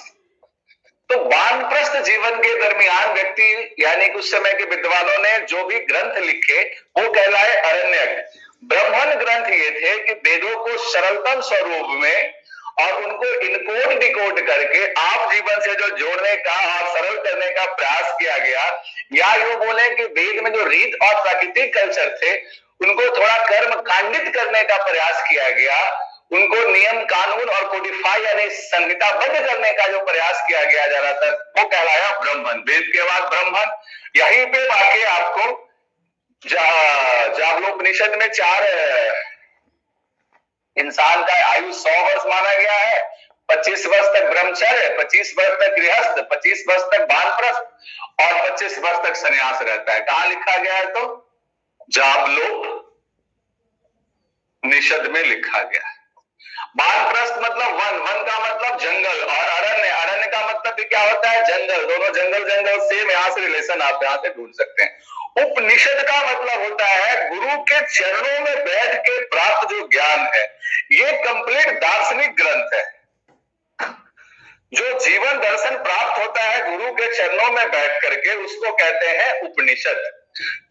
तो वानप्रस्थ जीवन के दरमियान व्यक्ति यानी कि उस समय के विद्वानों ने जो भी ग्रंथ लिखे वो कहलाए अरण्यक। ब्राह्मण ग्रंथ ये थे कि वेदों को सरलतम स्वरूप में और उनको इनकोड डिकोड करके आप जीवन से जो जोड़ने का और सरल करने का प्रयास किया गया, या यूं बोले कि वेद में जो रीत और प्राकृतिक कल्चर थे उनको थोड़ा कर्म कांडित करने का प्रयास किया गया, उनको नियम कानून और कोडिफाई यानी संहिताबद्ध करने का जो प्रयास किया गया ज्यादातर वो कहलाया ब्राह्मण। वेद के बाद ब्राह्मण। यहीं पे वाकई आपको जावलोपनिषद में 4 इंसान का आयु 100 वर्ष माना गया है। 25 वर्ष तक ब्रह्मचर्य, 25 वर्ष तक गृहस्थ, 25 वर्ष तक वानप्रस्थ और 25 वर्ष तक संन्यास रहता है। कहां लिखा गया है तो जावलोप निषद में लिखा गया है। वानप्रस्थ मतलब वन, वन का मतलब जंगल, और अरण्य, अरण्य का मतलब भी क्या होता है जंगल। दोनों जंगल जंगल सेम, यहां से रिलेशन आप यहां से ढूंढ सकते हैं। उपनिषद का मतलब होता है गुरु के चरणों में बैठ के प्राप्त जो ज्ञान है। ये कंप्लीट दार्शनिक ग्रंथ है। जो जीवन दर्शन प्राप्त होता है गुरु के चरणों में बैठ करके उसको कहते हैं उपनिषद।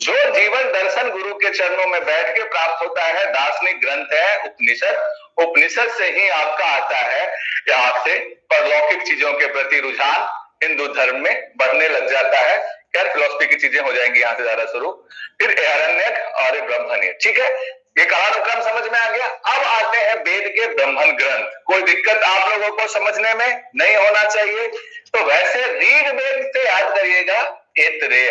जो जीवन दर्शन गुरु के चरणों में बैठ के प्राप्त होता है दार्शनिक ग्रंथ है उपनिषद। उपनिषद से ही आपका आता है या आपसे परलौकिक चीजों के प्रति रुझान हिंदू धर्म में बढ़ने लग जाता है। खैर फिलॉसफी की चीजें हो जाएंगी यहां से ज्यादा शुरू, फिर अरण्यक और ब्रह्मण्य। ठीक है, ये कालानुक्रम समझ में आ गया। अब आते हैं वेद के ब्राह्मण ग्रंथ। कोई दिक्कत आप लोगों को समझने में नहीं होना चाहिए। तो वैसे ऋग्वेद से याद करिएगा ऐतरेय।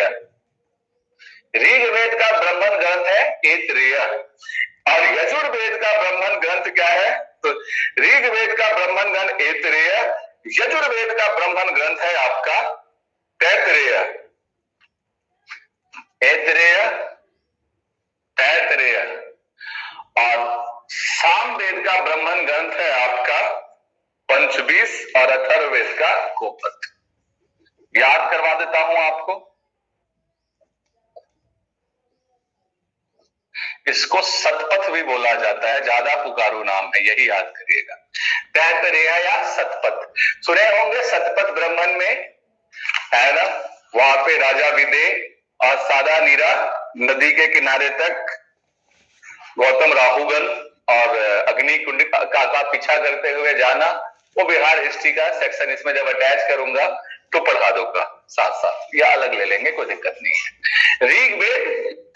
ऋग्वेद का ब्राह्मण ग्रंथ है ऐतरेय और यजुर्वेद का ब्राह्मण ग्रंथ क्या है तो ऋग्वेद का ब्राह्मण ग्रंथ ऐतरेय, यजुर्वेद का ब्राह्मण ग्रंथ है आपका तैतरेय। ऐतरेय, तैतरेय और सामवेद का ब्राह्मण ग्रंथ है आपका पंचवीस और अथर्ववेद का गोपथ। याद करवा देता हूं आपको, इसको सतपथ भी बोला जाता है, ज्यादा पुकारू नाम है, यही याद करिएगा। तैतरेय या सतपथ सुने होंगे। सतपथ ब्राह्मण में है ना, वहां पे राजा विदेह और सादा नीरा नदी के किनारे तक गौतम राहुगन और अग्नि कुंड का पीछा करते हुए जाना, वो बिहार हिस्ट्री का सेक्शन इसमें जब अटैच करूंगा तो पढ़ा दूंगा साथ साथ, या अलग ले लेंगे कोई दिक्कत नहीं है। ऋग्वेद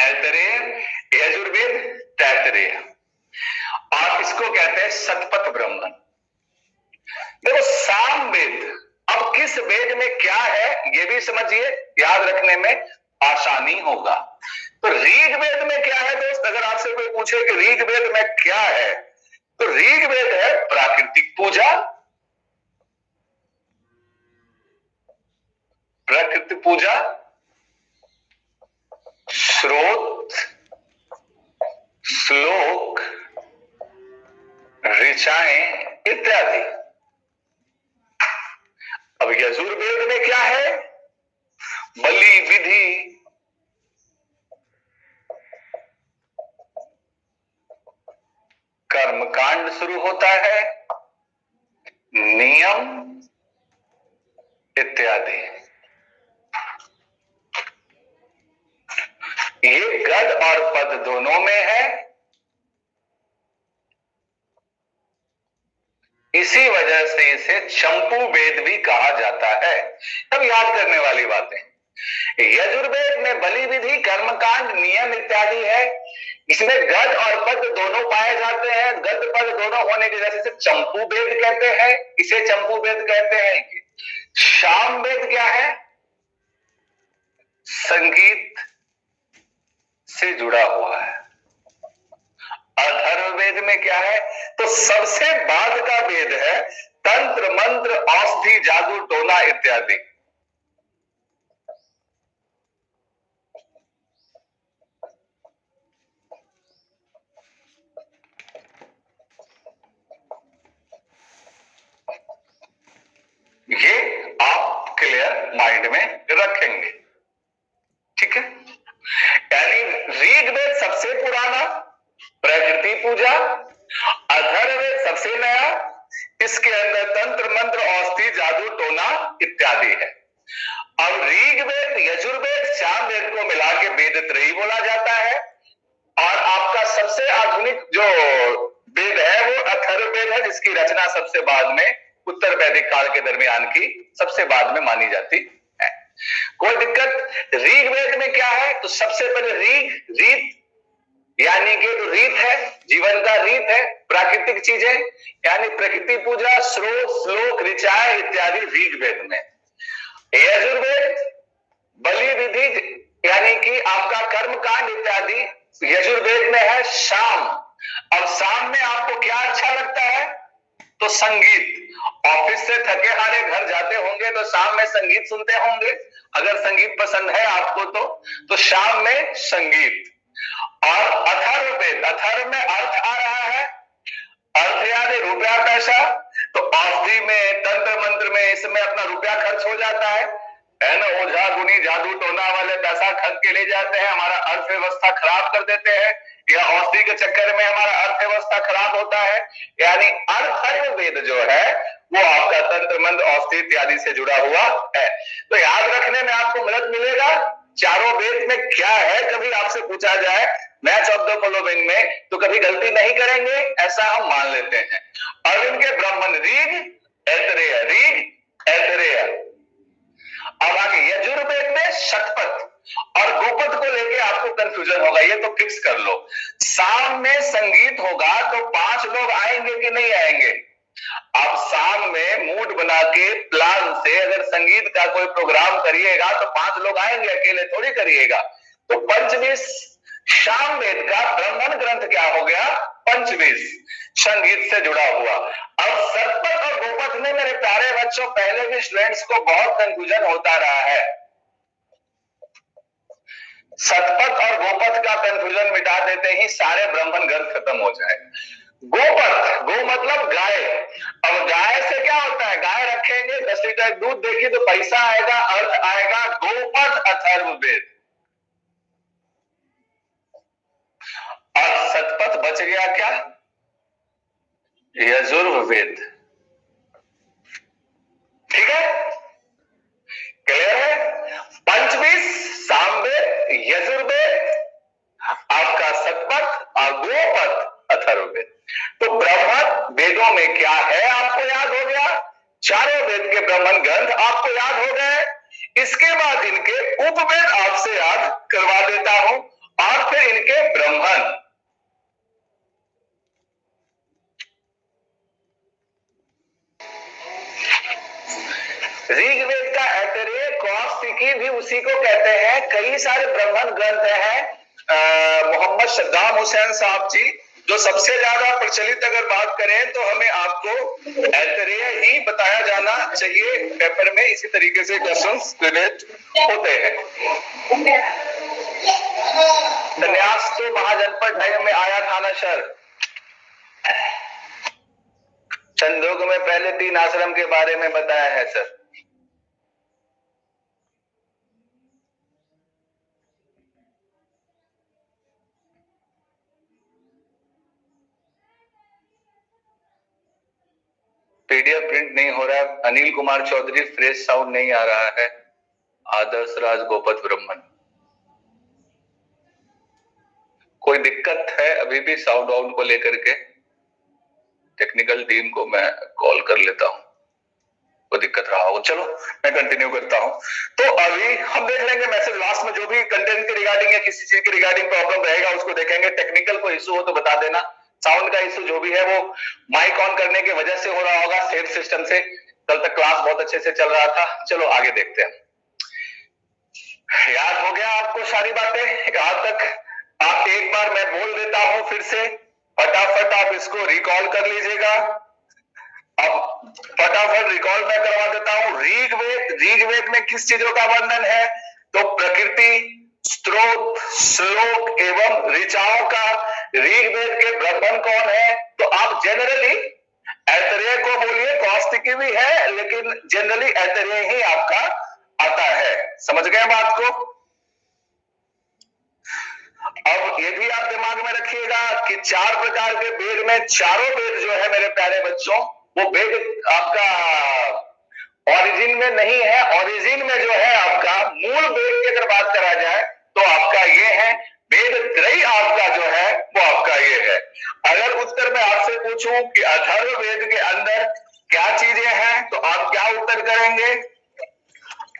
ऐतरेय, यजुर्वेद तैतरेय और इसको कहते हैं सतपथ ब्राह्मण। देखो सामवेद, अब किस वेद में क्या है ये भी समझिए, याद रखने में आसानी होगा। तो ऋग्वेद में क्या है दोस्त, अगर आपसे कोई पूछे कि ऋग्वेद में क्या है तो ऋग्वेद है प्राकृतिक पूजा, प्रकृति पूजा, स्रोत, श्लोक, ऋचाएं इत्यादि। अब यजुर्वेद में क्या है, बलि विधि, कर्मकांड शुरू होता है, नियम इत्यादि। ये गद और पद दोनों में है। इसी वजह से इसे चंपू वेद भी कहा जाता है। अब याद करने वाली बातें, यजुर्वेद में बलि विधि, कर्मकांड, नियम इत्यादि है। इसमें गद और पद दोनों पाए जाते हैं। गद पद दोनों होने की वजह से चंपू वेद कहते हैं, इसे चंपू वेद कहते हैं। शाम वेद क्या है, संगीत से जुड़ा हुआ है। अथर्ववेद में क्या है तो सबसे बाद का वेद है तंत्र, मंत्र, औषधि, जादू, टोना इत्यादि। क्लियर माइंड में रखेंगे। ठीक है, यानी ऋग्वेद सबसे पुराना, प्रकृति पूजा, अथर्ववेद सबसे नया, इसके अंदर तंत्र मंत्र औषधि जादू टोना इत्यादि है। अब ऋग्वेद यजुर्वेद सामवेद को मिला के वेद त्रयी बोला जाता है। और आपका सबसे आधुनिक जो वेद है वो अथर्ववेद है, जिसकी रचना सबसे बाद में उत्तर वैदिक काल के दरमियान की सबसे बाद में मानी जाती है। कोई दिक्कत? ऋग्वेद में क्या है? तो सबसे पहले रीत, यानी कि रीत है, जीवन का रीत है, प्राकृतिक चीजें, यानी प्रकृति पूजा, स्रोत, श्लोक, ऋचाएं इत्यादि ऋग्वेद में। यजुर्वेद बलि विधि, यानी कि आपका कर्म कांड इत्यादि यजुर्वेद में है। शाम, अब शाम में आपको क्या अच्छा लगता है? तो संगीत। ऑफिस से थके हारे घर जाते होंगे तो शाम में संगीत सुनते होंगे। अगर संगीत पसंद है आपको तो शाम में संगीत। और अथर्ववेद, अथर्व में अर्थ आ रहा है, अर्थ यानी रुपया पैसा। तो औषधि में, तंत्र मंत्र में, इसमें अपना रुपया खर्च हो जाता है ना। ओझा गुनी जादू टोना वाले पैसा खर्च के ले जाते हैं, हमारा अर्थव्यवस्था खराब कर देते हैं, या औषधि के चक्कर में हमारा अर्थव्यवस्था खराब होता है। यानी अथर्ववेद जो है वो आपका तंत्र मंत्र औषधि इत्यादि से जुड़ा हुआ है। तो याद रखने में आपको मदद मिलेगा। चारों वेद में क्या है, कभी आपसे पूछा जाए मैच ऑफ द फॉलोइंग में, तो कभी गलती नहीं करेंगे, ऐसा हम मान लेते हैं। और इनके ब्राह्मण ऋग ऐतरेय, ऋग ऐतरेय। अब आगे यजुर्वेद में शतपथ और गोपथ को लेके आपको कंफ्यूजन होगा, ये तो फिक्स कर लो। शाम में संगीत होगा तो 5 लोग आएंगे कि नहीं आएंगे? आप शाम में मूड बना के प्लान से अगर संगीत का कोई प्रोग्राम करिएगा तो 5 लोग आएंगे, अकेले थोड़ी करिएगा। तो पंचविश शाम वेद का ब्राह्मण ग्रंथ क्या हो गया? पंचविश, संगीत से जुड़ा हुआ। अब शतपथ और गोपथ में मेरे प्यारे बच्चों, पहले भी स्टूडेंट्स को बहुत कंफ्यूजन होता रहा है। शतपथ और गोपथ का कंफ्यूजन मिटा देते ही सारे ब्राह्मण ग्रंथ खत्म हो जाए। गोपथ, गो मतलब गाय। अब गाय से क्या होता है? गाय रखेंगे, 10 लीटर दूध देगी तो पैसा आएगा, अर्थ आएगा। गोपथ अथर्ववेद। और शतपथ बच गया क्या? यजुर्वेद। ठीक है, क्लियर है? पंचविश सामवेद, यजुर्वेद, आपका शतपथ और गोपथ अथर्ववेद। तो ब्राह्मण वेदों में क्या है आपको याद हो गया। चारों वेद के ब्राह्मण ग्रंथ आपको याद हो गए। इसके बाद इनके उपवेद आपसे याद करवा देता हूं, और फिर इनके ब्राह्मण। ऋग्वेद का ऐतरेय, कौशिकी भी उसी को कहते हैं। कई सारे ब्राह्मण ग्रंथ हैं। मोहम्मद सद्दाम हुसैन साहब जी, जो सबसे ज्यादा प्रचलित अगर बात करें तो हमें आपको ऐतरेय ही बताया जाना चाहिए पेपर में। इसी तरीके से क्वेश्चंस रिलेट होते हैं। संन्यास तो महाजनपद टाइम में आया था ना सर। छंदोग में पहले 3 आश्रम के बारे में बताया है सर। पीडीएफ प्रिंट नहीं हो रहा है। अनिल कुमार चौधरी, फ्रेश साउंड नहीं आ रहा है। आदर्श राज गोपथ ब्राह्मण, कोई दिक्कत है अभी भी साउंड वाउंड को लेकर के? टेक्निकल टीम को मैं कॉल कर लेता हूं, कोई दिक्कत रहा हो। चलो मैं कंटिन्यू करता हूं। तो अभी हम देख लेंगे मैसेज लास्ट में, जो भी कंटेंट के रिगार्डिंग या किसी चीज के रिगार्डिंग प्रॉब्लम रहेगा उसको देखेंगे। टेक्निकल कोई इशू हो तो बता देना। साउंड का इशू जो भी है वो माइक ऑन करने की वजह से हो रहा होगा, सेफ सिस्टम से। कल तक क्लास बहुत अच्छे से चल रहा था। चलो आगे देखते हैं। याद हो गया आपको सारी बातें यहां तक? आप एक बार मैं बोल देता हूं फिर से, फटाफट आप इसको रिकॉल कर लीजिएगा। अब फटाफट रिकॉल मैं करवा देता हूं। ऋग्वेद में किस चीजों का वर्णन है? तो प्रकृति, स्त्रोत, श्लोक एवं ऋचाओं का। ऋग्वेद के ब्राह्मण कौन है? तो आप जनरली ऐतरेय को बोलिए, कौशिकी भी है, लेकिन जनरली ऐतरेय ही आपका समझ गए बात को? अब ये भी आप दिमाग में रखिएगा कि 4 प्रकार के वेद में चारों वेद जो है मेरे प्यारे बच्चों, वो वेद आपका ओरिजिन में नहीं है। ओरिजिन में जो है आपका मूल वेद की अगर बात करा जाए तो आपका ये है, वेद त्रयी आपका जो है वो आपका ये है। अगर उत्तर में आपसे पूछूं कि अथर्ववेद के अंदर क्या चीजें हैं तो आप क्या उत्तर करेंगे?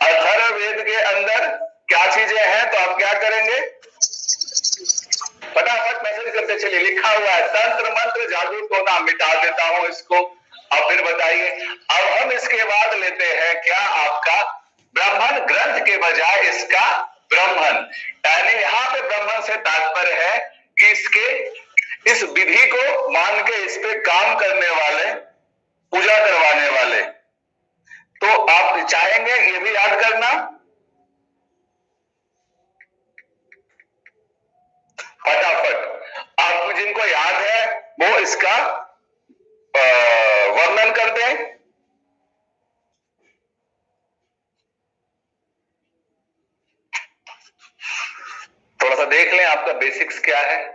अथर्ववेद के अंदर क्या चीजें हैं तो आप क्या करेंगे? फटाफट मैसेज करते चलिए। लिखा हुआ है तंत्र मंत्र जादू टोना, मिटा देता हूं इसको। अब फिर बताइए। अब हम इसके बाद लेते हैं क्या आपका ब्राह्मण ग्रंथ के बजाय इसका ब्राह्मण, यानी यहां पे ब्राह्मण से तात्पर्य है कि इसके इस विधि को मान के इस पे काम करने वाले, पूजा करवाने वाले। तो आप चाहेंगे ये भी याद करना? फटाफट आपको जिनको याद है वो इसका वर्णन कर दें। थोड़ा सा देख लें आपका बेसिक्स क्या है।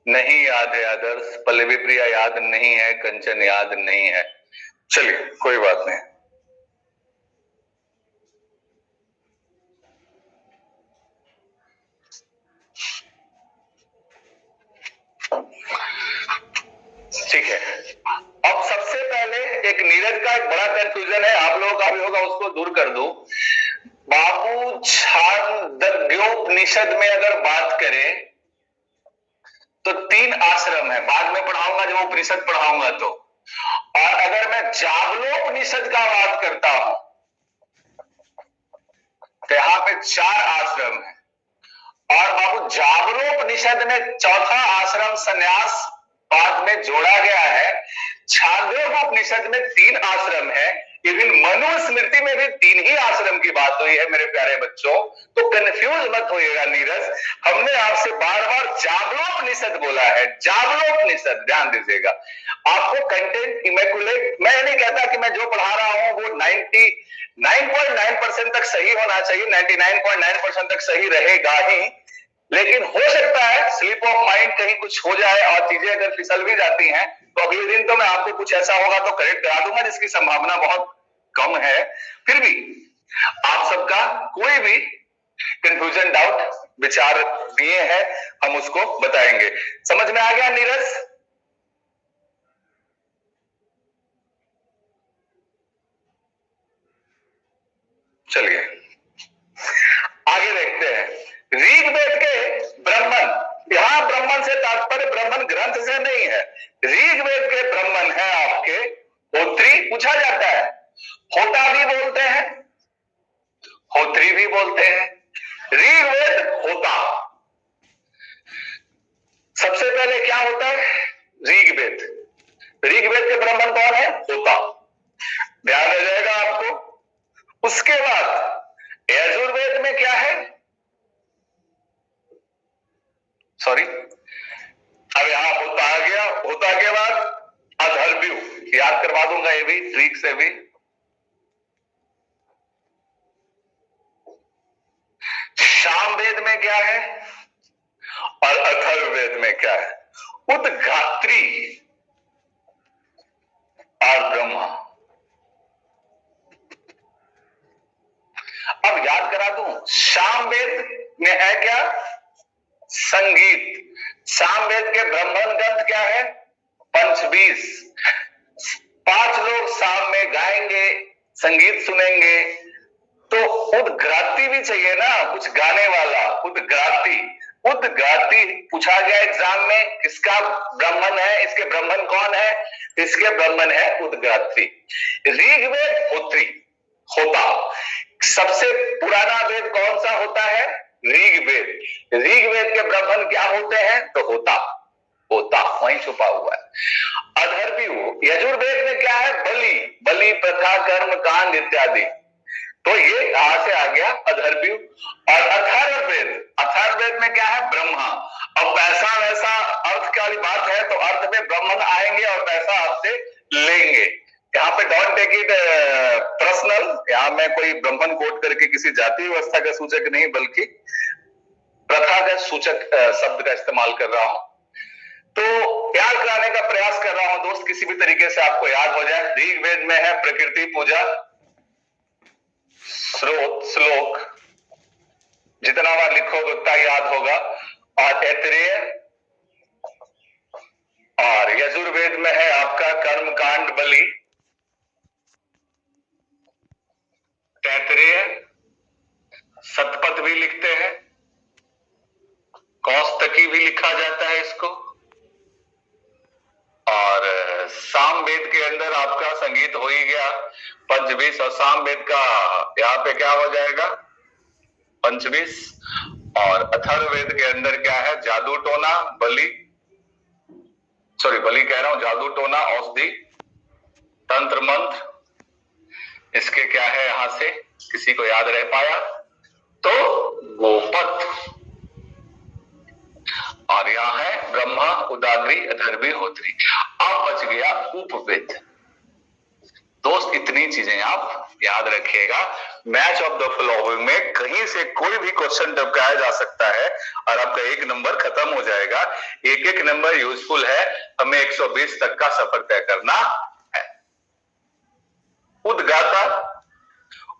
नहीं याद है आदर्श, पल्लवी प्रिया याद नहीं है, कंचन याद नहीं है। चलिए कोई बात नहीं। ठीक है, अब सबसे पहले एक नीरज का एक बड़ा कंफ्यूजन है, आप लोगों का भी होगा, उसको दूर कर दो। बाबू छांदोपनिषद में अगर बात करें तो 3 आश्रम है, बाद में पढ़ाऊंगा जब उपनिषद पढ़ाऊंगा तो। और अगर मैं जावलोपनिषद का बात करता हूं तो यहां पे 4 आश्रम है। और बाबू जावलोपनिषद में चौथा आश्रम संन्यास बाद में जोड़ा गया है। छांदोग्योपनिषद में 3 आश्रम है। इवन मनुस्मृति में भी 3 ही आश्रम की बात हुई है मेरे प्यारे बच्चों। तो कंफ्यूज मत होइएगा नीरज, हमने आपसे बार बार जावलोपनिषद बोला है, जावलोपनिषद, ध्यान दीजिएगा। आपको कंटेंट इमेकुलेट, मैं नहीं कहता कि मैं जो पढ़ा रहा हूं वो 99.9% तक सही होना चाहिए, 99.9% तक सही रहेगा ही, लेकिन हो सकता है स्लिप ऑफ माइंड कहीं कुछ हो जाए और चीजें अगर फिसल भी जाती हैं तो अगले दिन तो मैं आपको कुछ ऐसा होगा तो करेक्ट करा दूंगा, जिसकी संभावना बहुत कम है। फिर भी आप सबका कोई भी कंफ्यूजन, डाउट, विचार दिए हैं, हम उसको बताएंगे। समझ में आ गया नीरज? चलिए आगे देखते हैं। ऋग्वेद के ब्राह्मण, यहां ब्राह्मण से तात्पर्य ब्राह्मण ग्रंथ से नहीं है। ऋग्वेद के ब्राह्मण है आपके होत्री, पूछा जाता है। होता भी बोलते हैं, होत्री भी बोलते हैं। ऋग्वेद होता, सबसे पहले क्या होता है? ऋग्वेद। ऋग्वेद के ब्राह्मण कौन है? होता, ध्यान रह जाएगा आपको। उसके बाद यजुर्वेद में क्या है? सॉरी, अब यहां होता आ गया, होता के बाद अधर्व्यू, याद करवा दूंगा ये भी ट्रिक से भी। सामवेद में क्या है और अथर्ववेद में क्या है? उद्गात्री और ब्रह्मा। अब याद करा दूं, सामवेद में है क्या? संगीत। सामवेद के ब्राह्मण ग्रंथ क्या है? पंचबीस। 5 लोग साम में गाएंगे, संगीत सुनेंगे, तो उद्गाती भी चाहिए ना, कुछ गाने वाला। उद्गाती, उद्गाती पूछा गया एग्जाम में, किसका ब्राह्मण है? इसके ब्राह्मण कौन है? इसके ब्राह्मण है उद्गाती। ऋग्वेद होत्री, होता। सबसे पुराना वेद कौन सा होता है? ऋग्वेद। ऋग्वेद के ब्राह्मण क्या होते हैं? तो होता, होता वहीं छुपा हुआ है। अधर्व्यू, यजुर्वेद में क्या है? बलि, बलि प्रथा, कर्म कांड इत्यादि। तो ये कहां से आ गया? अधर्व्यू। और अथर्ववेद, अथर्ववेद में क्या है? ब्रह्मा। अब पैसा वैसा अर्थ की बात है तो अर्थ में ब्राह्मण आएंगे और पैसा आपसे लेंगे। यहाँ पे डोंट टेक इट पर्सनल। यहाँ मैं कोई ब्राह्मण कोट करके किसी जाति व्यवस्था का सूचक नहीं बल्कि प्रथा का सूचक शब्द का इस्तेमाल कर रहा हूं। तो याद कराने का प्रयास कर रहा हूं दोस्त, किसी भी तरीके से आपको याद हो जाए। ऋग्वेद में है प्रकृति पूजा, स्रोत श्लोक जितना बार लिखोगे उतना याद होगा। और ऐतरेय, और यजुर्वेद में है आपका कर्म कांड बलि, तैतरेय, शतपथ भी लिखते हैं, कौस्तकी भी लिखा जाता है इसको। और सामवेद के अंदर आपका संगीत हो ही गया, पंचविश। और सामवेद का यहाँ पे क्या हो जाएगा, पंचविश। और अथर्ववेद के अंदर क्या है, जादू टोना, बलि, सॉरी बलि कह रहा हूं, जादू टोना, औषधि, तंत्र मंत्र। इसके क्या है यहां से, किसी को याद रह पाया तो गोपथ। और यहाँ है ब्रह्मा, उदाग्री, अथर्वी, होत्री। अब बच गया उपवेद। दोस्त इतनी चीजें आप याद रखिएगा। मैच ऑफ द फॉलोइंग में कहीं से कोई भी क्वेश्चन टपकाया जा सकता है और आपका एक नंबर खत्म हो जाएगा। एक एक नंबर यूजफुल है, हमें 120 तक का सफर तय करना है। उद्गाता,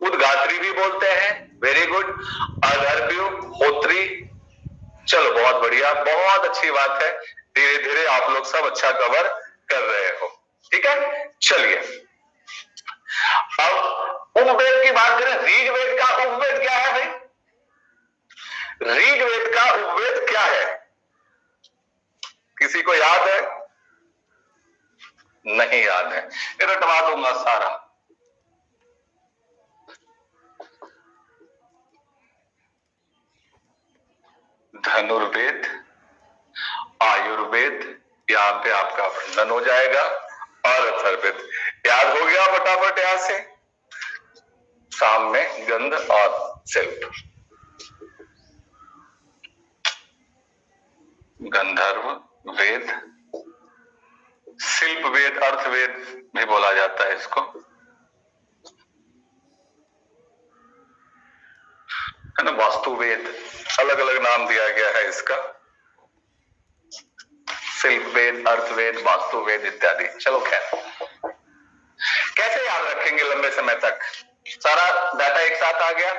उद्गात्री भी बोलते हैं, वेरी गुड। अधर्व्यु, होत्री, चलो बहुत बढ़िया, बहुत अच्छी बात है। धीरे धीरे आप लोग सब अच्छा कवर कर रहे हो, ठीक है। चलिए अब उपवेद की बात करें। ऋग्वेद का उपवेद क्या है भाई, ऋग्वेद का उपवेद क्या है, किसी को याद है? नहीं याद है, ये रटवा दूंगा सारा। धनुर्वेद, आयुर्वेद, यहाँ पे आपका वर्णन हो जाएगा। और अथर्ववेद याद हो गया फटाफट यहां से। साम में गंध और शिल्प, गंधर्व वेद, शिल्प वेद, अर्थवेद भी बोला जाता है इसको, है ना। वास्तुवेद, अलग अलग नाम दिया गया है इसका। शिल्प वेद, अर्थवेद, वास्तुवेद इत्यादि। चलो खैर, कैसे याद रखेंगे लंबे समय तक? सारा डाटा एक साथ आ गया,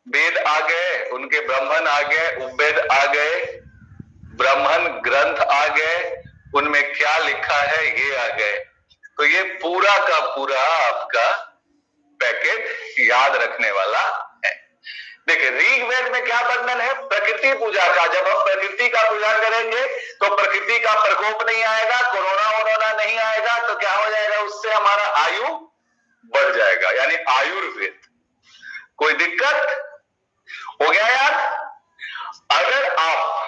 वेद आ गए, उनके ब्राह्मण आ गए, उपवेद आ गए, ब्राह्मण ग्रंथ आ गए, उनमें क्या लिखा है ये आ गए। तो ये पूरा का पूरा आपका पैकेट याद रखने वाला है। देखिए ऋग्वेद में क्या वर्णन है, प्रकृति पूजा का। जब हम प्रकृति का पूजा करेंगे तो प्रकृति का प्रकोप नहीं आएगा, कोरोना वोरोना नहीं आएगा, तो क्या हो जाएगा, उससे हमारा आयु बढ़ जाएगा, यानी आयुर्वेद। कोई दिक्कत हो गया यार? अगर आप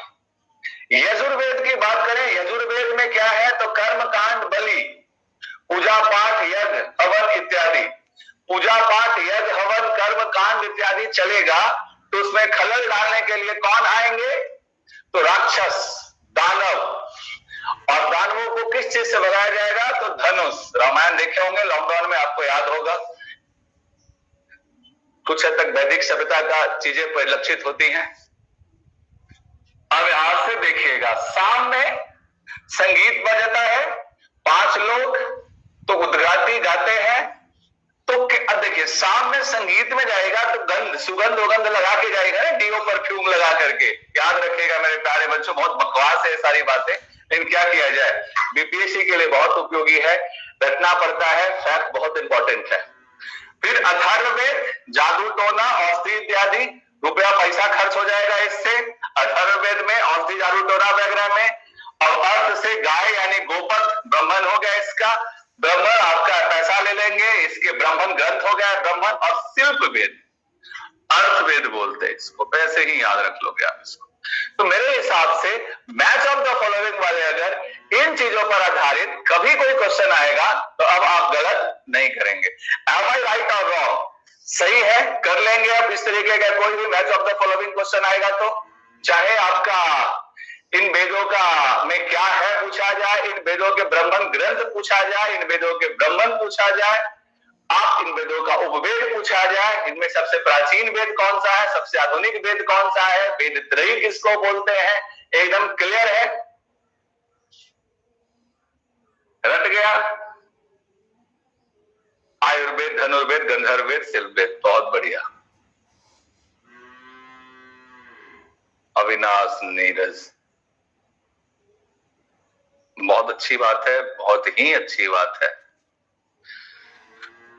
यजुर्वेद की बात करें, यजुर्वेद में क्या है, तो कर्म कांड बलि, पूजा पाठ यज्ञ हवन इत्यादि। पूजा पाठ यज्ञ हवन कर्म कांड इत्यादि चलेगा, तो उसमें खलल डालने के लिए कौन आएंगे, तो राक्षस, दानव। और दानवों को किस चीज से भगाया जाएगा, तो धनुष। रामायण देखे होंगे लॉकडाउन में, आपको याद होगा। कुछ हद तक वैदिक सभ्यता का चीजें परिलक्षित होती हैं। अब यहां से देखिएगा, शाम में संगीत बजता है, 5 लोग तो उद्गाती गाते हैं। तो अब देखिए शाम में संगीत में जाएगा तो गंध, सुगंध उगंध लगा के जाएगा ना, डीओ परफ्यूम लगा करके। याद रखिएगा मेरे प्यारे बच्चों, बहुत बकवास है सारी बातें, लेकिन क्या किया जाए, बीपीएससी के लिए बहुत उपयोगी है, रटना पड़ता है, फैक्ट बहुत इंपॉर्टेंट है। फिर अथर्ववेद, जादू टोना, औषधि इत्यादि, रुपया पैसा खर्च हो जाएगा इससे अथर्ववेद में, औषधि जादू टोना वगैरह में। और अर्थ से गाय यानी गोपथ, ब्राह्मण हो गया इसका, ब्राह्मण आपका पैसा ले लेंगे, इसके ब्राह्मण ग्रंथ हो गया ब्राह्मण। और शिल्प वेद, अर्थवेद बोलते हैं इसको, वैसे ही याद रख लोगे आप इसको। तो मेरे हिसाब से मैच ऑफ द फॉलोइंग वाले अगर इन चीजों पर आधारित कभी कोई क्वेश्चन आएगा तो अब आप गलत नहीं करेंगे। एम आई राइट और रॉन्ग? सही है, कर लेंगे। अब इस तरीके का कोई भी match of the following question आएगा तो, चाहे आपका इन वेदों का में क्या है पूछा जाए, इन वेदों के ब्राह्मण ग्रंथ पूछा जाए, इन वेदों के ब्राह्मण पूछा जाए, आप इन वेदों का उपवेद पूछा जाए, इनमें सबसे प्राचीन वेद कौन सा है, सबसे आधुनिक वेद कौन सा है, वेद त्रयी किसको बोलते हैं, एकदम क्लियर है, रट गया। आयुर्वेद, धनुर्वेद, गंधर्ववेद, शिल्पवेद, बहुत बढ़िया। अविनाश, नीरज, बहुत अच्छी बात है, बहुत ही अच्छी बात है।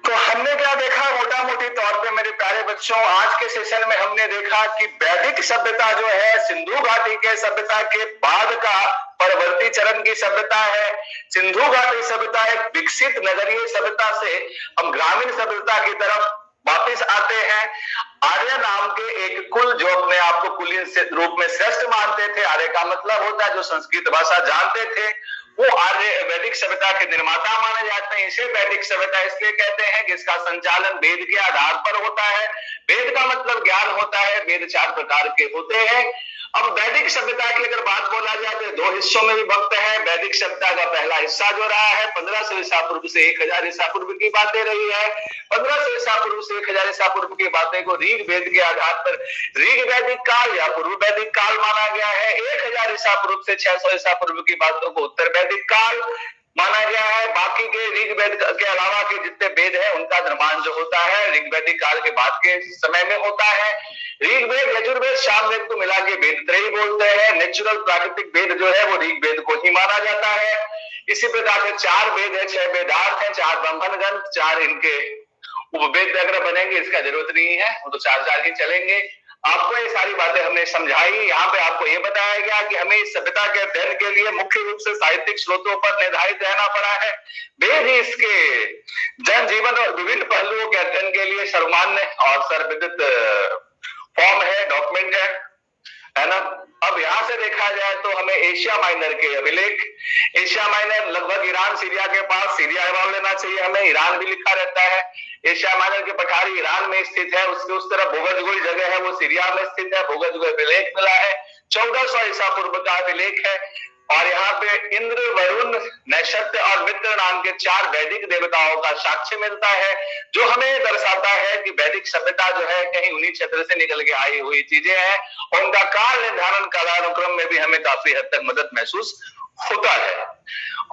तो हमने क्या देखा मोटा मोटी तौर पे मेरे प्यारे बच्चों, आज के सेशन में हमने देखा कि वैदिक सभ्यता जो है सिंधु घाटी के सभ्यता के बाद का परवर्ती चरण की सभ्यता है। सिंधु घाटी सभ्यता एक विकसित नगरीय सभ्यता से हम ग्रामीण सभ्यता की तरफ वापिस आते हैं। आर्य नाम के एक कुल जो अपने आप को कुलीन से रूप में श्रेष्ठ मानते थे, आर्य का मतलब होता है जो संस्कृत भाषा जानते थे, वो आर्य वैदिक सभ्यता के निर्माता माने जाते हैं। इसे वैदिक सभ्यता इसलिए कहते हैं कि इसका संचालन वेद के आधार पर होता है। वेद का मतलब ज्ञान होता है, वेद 4 प्रकार के होते हैं। अब वैदिक सभ्यता की अगर बात बोला जाए तो 2 हिस्सों में विभक्त है। वैदिक सभ्यता का पहला हिस्सा जो रहा है 1500 ईसा पूर्व से 1000 ईसा पूर्व की बातें रही है। 1500 ईसा पूर्व से 1000 ईसा पूर्व की बातें को ऋग वेद के आधार पर ऋग वैदिक काल या पूर्व वैदिक काल माना गया है। 1000 ईसा पूर्व से 600 ईसा पूर्व की बातों को उत्तर वैदिक काल माना गया है। बाकी के ऋग्वेद के अलावा के जितने वेद हैं उनका निर्माण जो होता है ऋग्वैदिक काल के बाद के समय में होता है। ऋग्वेद, यजुर्वेद, सामवेद को मिला के वेद त्रयी बोलते हैं। नेचुरल प्राकृतिक वेद जो है वो ऋग्वेद को ही माना जाता है। इसी प्रकार से 4 वेद है, 6 वेदार्थ है, 4 ब्राह्मण ग्रंथ, 4 इनके उपवेद वगैरह बनेंगे, इसका जरूरत नहीं है, वो तो 4 ही चलेंगे। आपको ये सारी बातें हमने समझाई। यहाँ पे आपको ये बताया गया कि हमें इस सभ्यता के अध्ययन के लिए मुख्य रूप से साहित्यिक स्रोतों पर निर्धारित रहना पड़ा है। वेद ही इसके जनजीवन और विभिन्न पहलुओं के अध्ययन के लिए सर्वमान्य और सर्वविदित फॉर्म है, डॉक्यूमेंट है ना। अब यहाँ से देखा जाए तो हमें एशिया माइनर के अभिलेख, एशिया माइनर लगभग ईरान सीरिया के पास, सीरिया मान लेना चाहिए हमें, ईरान भी लिखा रहता है। एशिया माइनर की पठारी ईरान में स्थित है, उसके उस तरफ भोगजगोई जगह है वो सीरिया में स्थित है। भोगजगोई अभिलेख मिला है, 1400 ईसा पूर्व का अभिलेख है। और यहाँ पे इंद्र, वरुण, नैषत्य और मित्र नाम के 4 वैदिक देवताओं का साक्ष्य मिलता है, जो हमें दर्शाता है कि वैदिक सभ्यता जो है कहीं उन्हीं क्षेत्र से निकल के आई हुई चीजें हैं। और उनका काल निर्धारण कालानुक्रम में भी हमें काफी हद तक मदद महसूस होता है।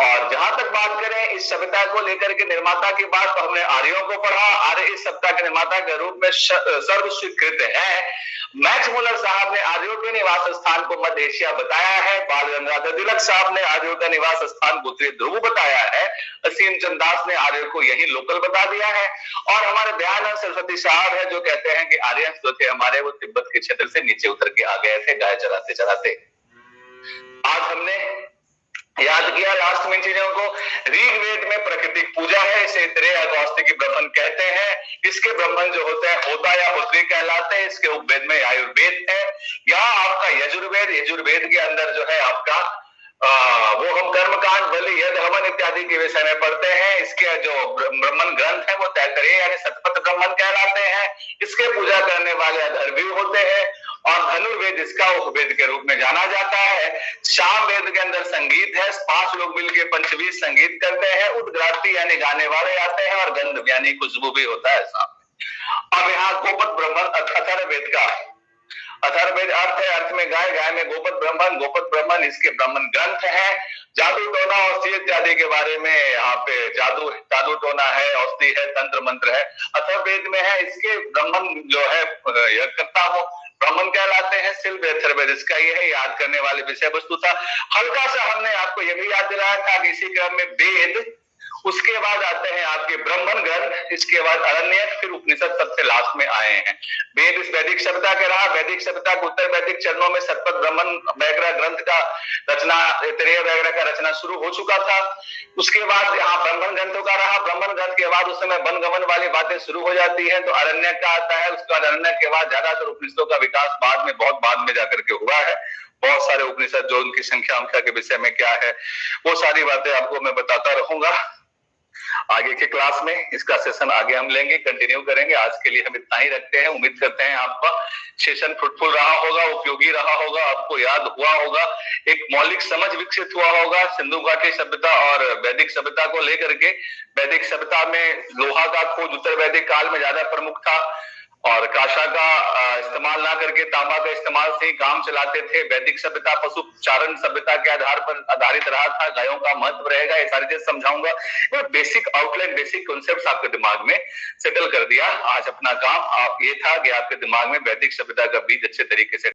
और जहां तक बात करें इस सभ्यता को लेकर के निर्माता की बात, तो हमने आर्यों को पढ़ा। आर्य इस सभ्यता के निर्माता के रूप में सर्व स्वीकृत है। मैक्स मुलर साहब ने आर्यों के निवास स्थान को मध्य एशिया बताया है। बाल गंगाधर तिलक साहब ने आर्यों का निवास स्थान उत्तरी ध्रुव बताया है। असीम चंद दास ने आर्यों को यही लोकल बता दिया है। और हमारे दयानंद सरस्वती साहब है जो कहते हैं कि आर्य जो थे हमारे वो तिब्बत के क्षेत्र से नीचे उतर के आ गए थे गाय चराते चराते। आज हमने याद किया लास्ट में चीजों को। ऋग्वेद में प्राकृतिक पूजा है, इसे त्रेय अगौस्तिकी ब्राह्मण कहते हैं। इसके ब्राह्मण जो होते हैं होता या होत्री कहलाते हैं। इसके उपवेद में आयुर्वेद है। यहाँ आपका यजुर्वेद, यजुर्वेद के अंदर जो है आपका वो हम कर्मकांड, बलि, यज्ञ, हवन इत्यादि के विषय में पढ़ते हैं। इसके जो ब्राह्मण ग्रंथ है वो तैतरीय यानी शतपथ ब्राह्मण कहलाते हैं। इसके पूजा करने वाले अधर्वी होते हैं। और धनुर्वेद इसका उपवेद के रूप में जाना जाता है। सामवेद के अंदर संगीत है, 5 लोग मिलकर पंचवीर संगीत करते हैं। उद्गात्री यानी गाने वाले आते हैं और गंध यानी खुशबू भी होता है सामने। अब यहाँ गोपद ब्राह्मण अथर्ववेद का, अथर्ववेद अर्थ है, अर्थ में गाय, गाय में गोपद ब्राह्मण, गोपद ब्राह्मण इसके ब्राह्मण ग्रंथ है। जादू टोना औषधि इत्यादि के बारे में यहाँ पे जादू टोना है, औषधि है, तंत्र मंत्र है, अथर्ववेद में है। इसके ब्राह्मण जो है यज्ञकर्ता वो ब्राह्मण कहलाते हैं। शिल्प अथर्ववेद इसका ये है, याद करने वाली विषय वस्तु था। हल्का सा हमने आपको यह भी याद दिलाया था कि इसी क्रम में वेद, उसके बाद आते हैं आपके ब्राह्मण ग्रंथ, इसके बाद अरण्यक, फिर उपनिषद सबसे लास्ट में आए हैं। वेद इस वैदिक सभ्यता के रहा। वैदिक सभ्यता के उत्तर वैदिक चरणों में शतपथ ब्राह्मण वैग्रह ग्रंथ का रचना, त्रेय वैग्रह का रचना शुरू हो चुका था। उसके बाद यहाँ ब्राह्मण ग्रंथों का रहा। ब्राह्मण ग्रंथ के बाद उस समय वनगमन वाली बातें शुरू हो जाती है तो अरण्यक का आता है। उसके बाद अरण्यक के बाद ज्यादातर उपनिषदों का विकास बाद में, बहुत बाद में जाकर के हुआ है। बहुत सारे उपनिषद जो उनकी संख्या के विषय में क्या है वो सारी बातें आपको मैं बताता रहूंगा। आगे के क्लास में इसका सेशन आगे हम लेंगे, कंटिन्यू करेंगे। आज के लिए हम इतना ही रखते हैं। उम्मीद करते हैं आपका सेशन फ्रूटफुल रहा होगा, उपयोगी रहा होगा, आपको याद हुआ होगा, एक मौलिक समझ विकसित हुआ होगा सिंधु घाटी सभ्यता और वैदिक सभ्यता को लेकर के। वैदिक सभ्यता में लोहा का खोज उत्तर वैदिक काल में ज्यादा प्रमुख था और कांसा का इस्तेमाल ना करके तांबा का इस्तेमाल से ही काम चलाते थे। वैदिक सभ्यता पशु चारण सभ्यता के आधार पर आधारित रहा था। गायों का महत्व रहेगा, ये सारी चीज समझाऊंगा। बेसिक आउटलाइन, बेसिक कॉन्सेप्ट आपके दिमाग में सेटल कर दिया। आज अपना काम आप ये था कि आपके दिमाग में वैदिक सभ्यता का बीज अच्छे तरीके से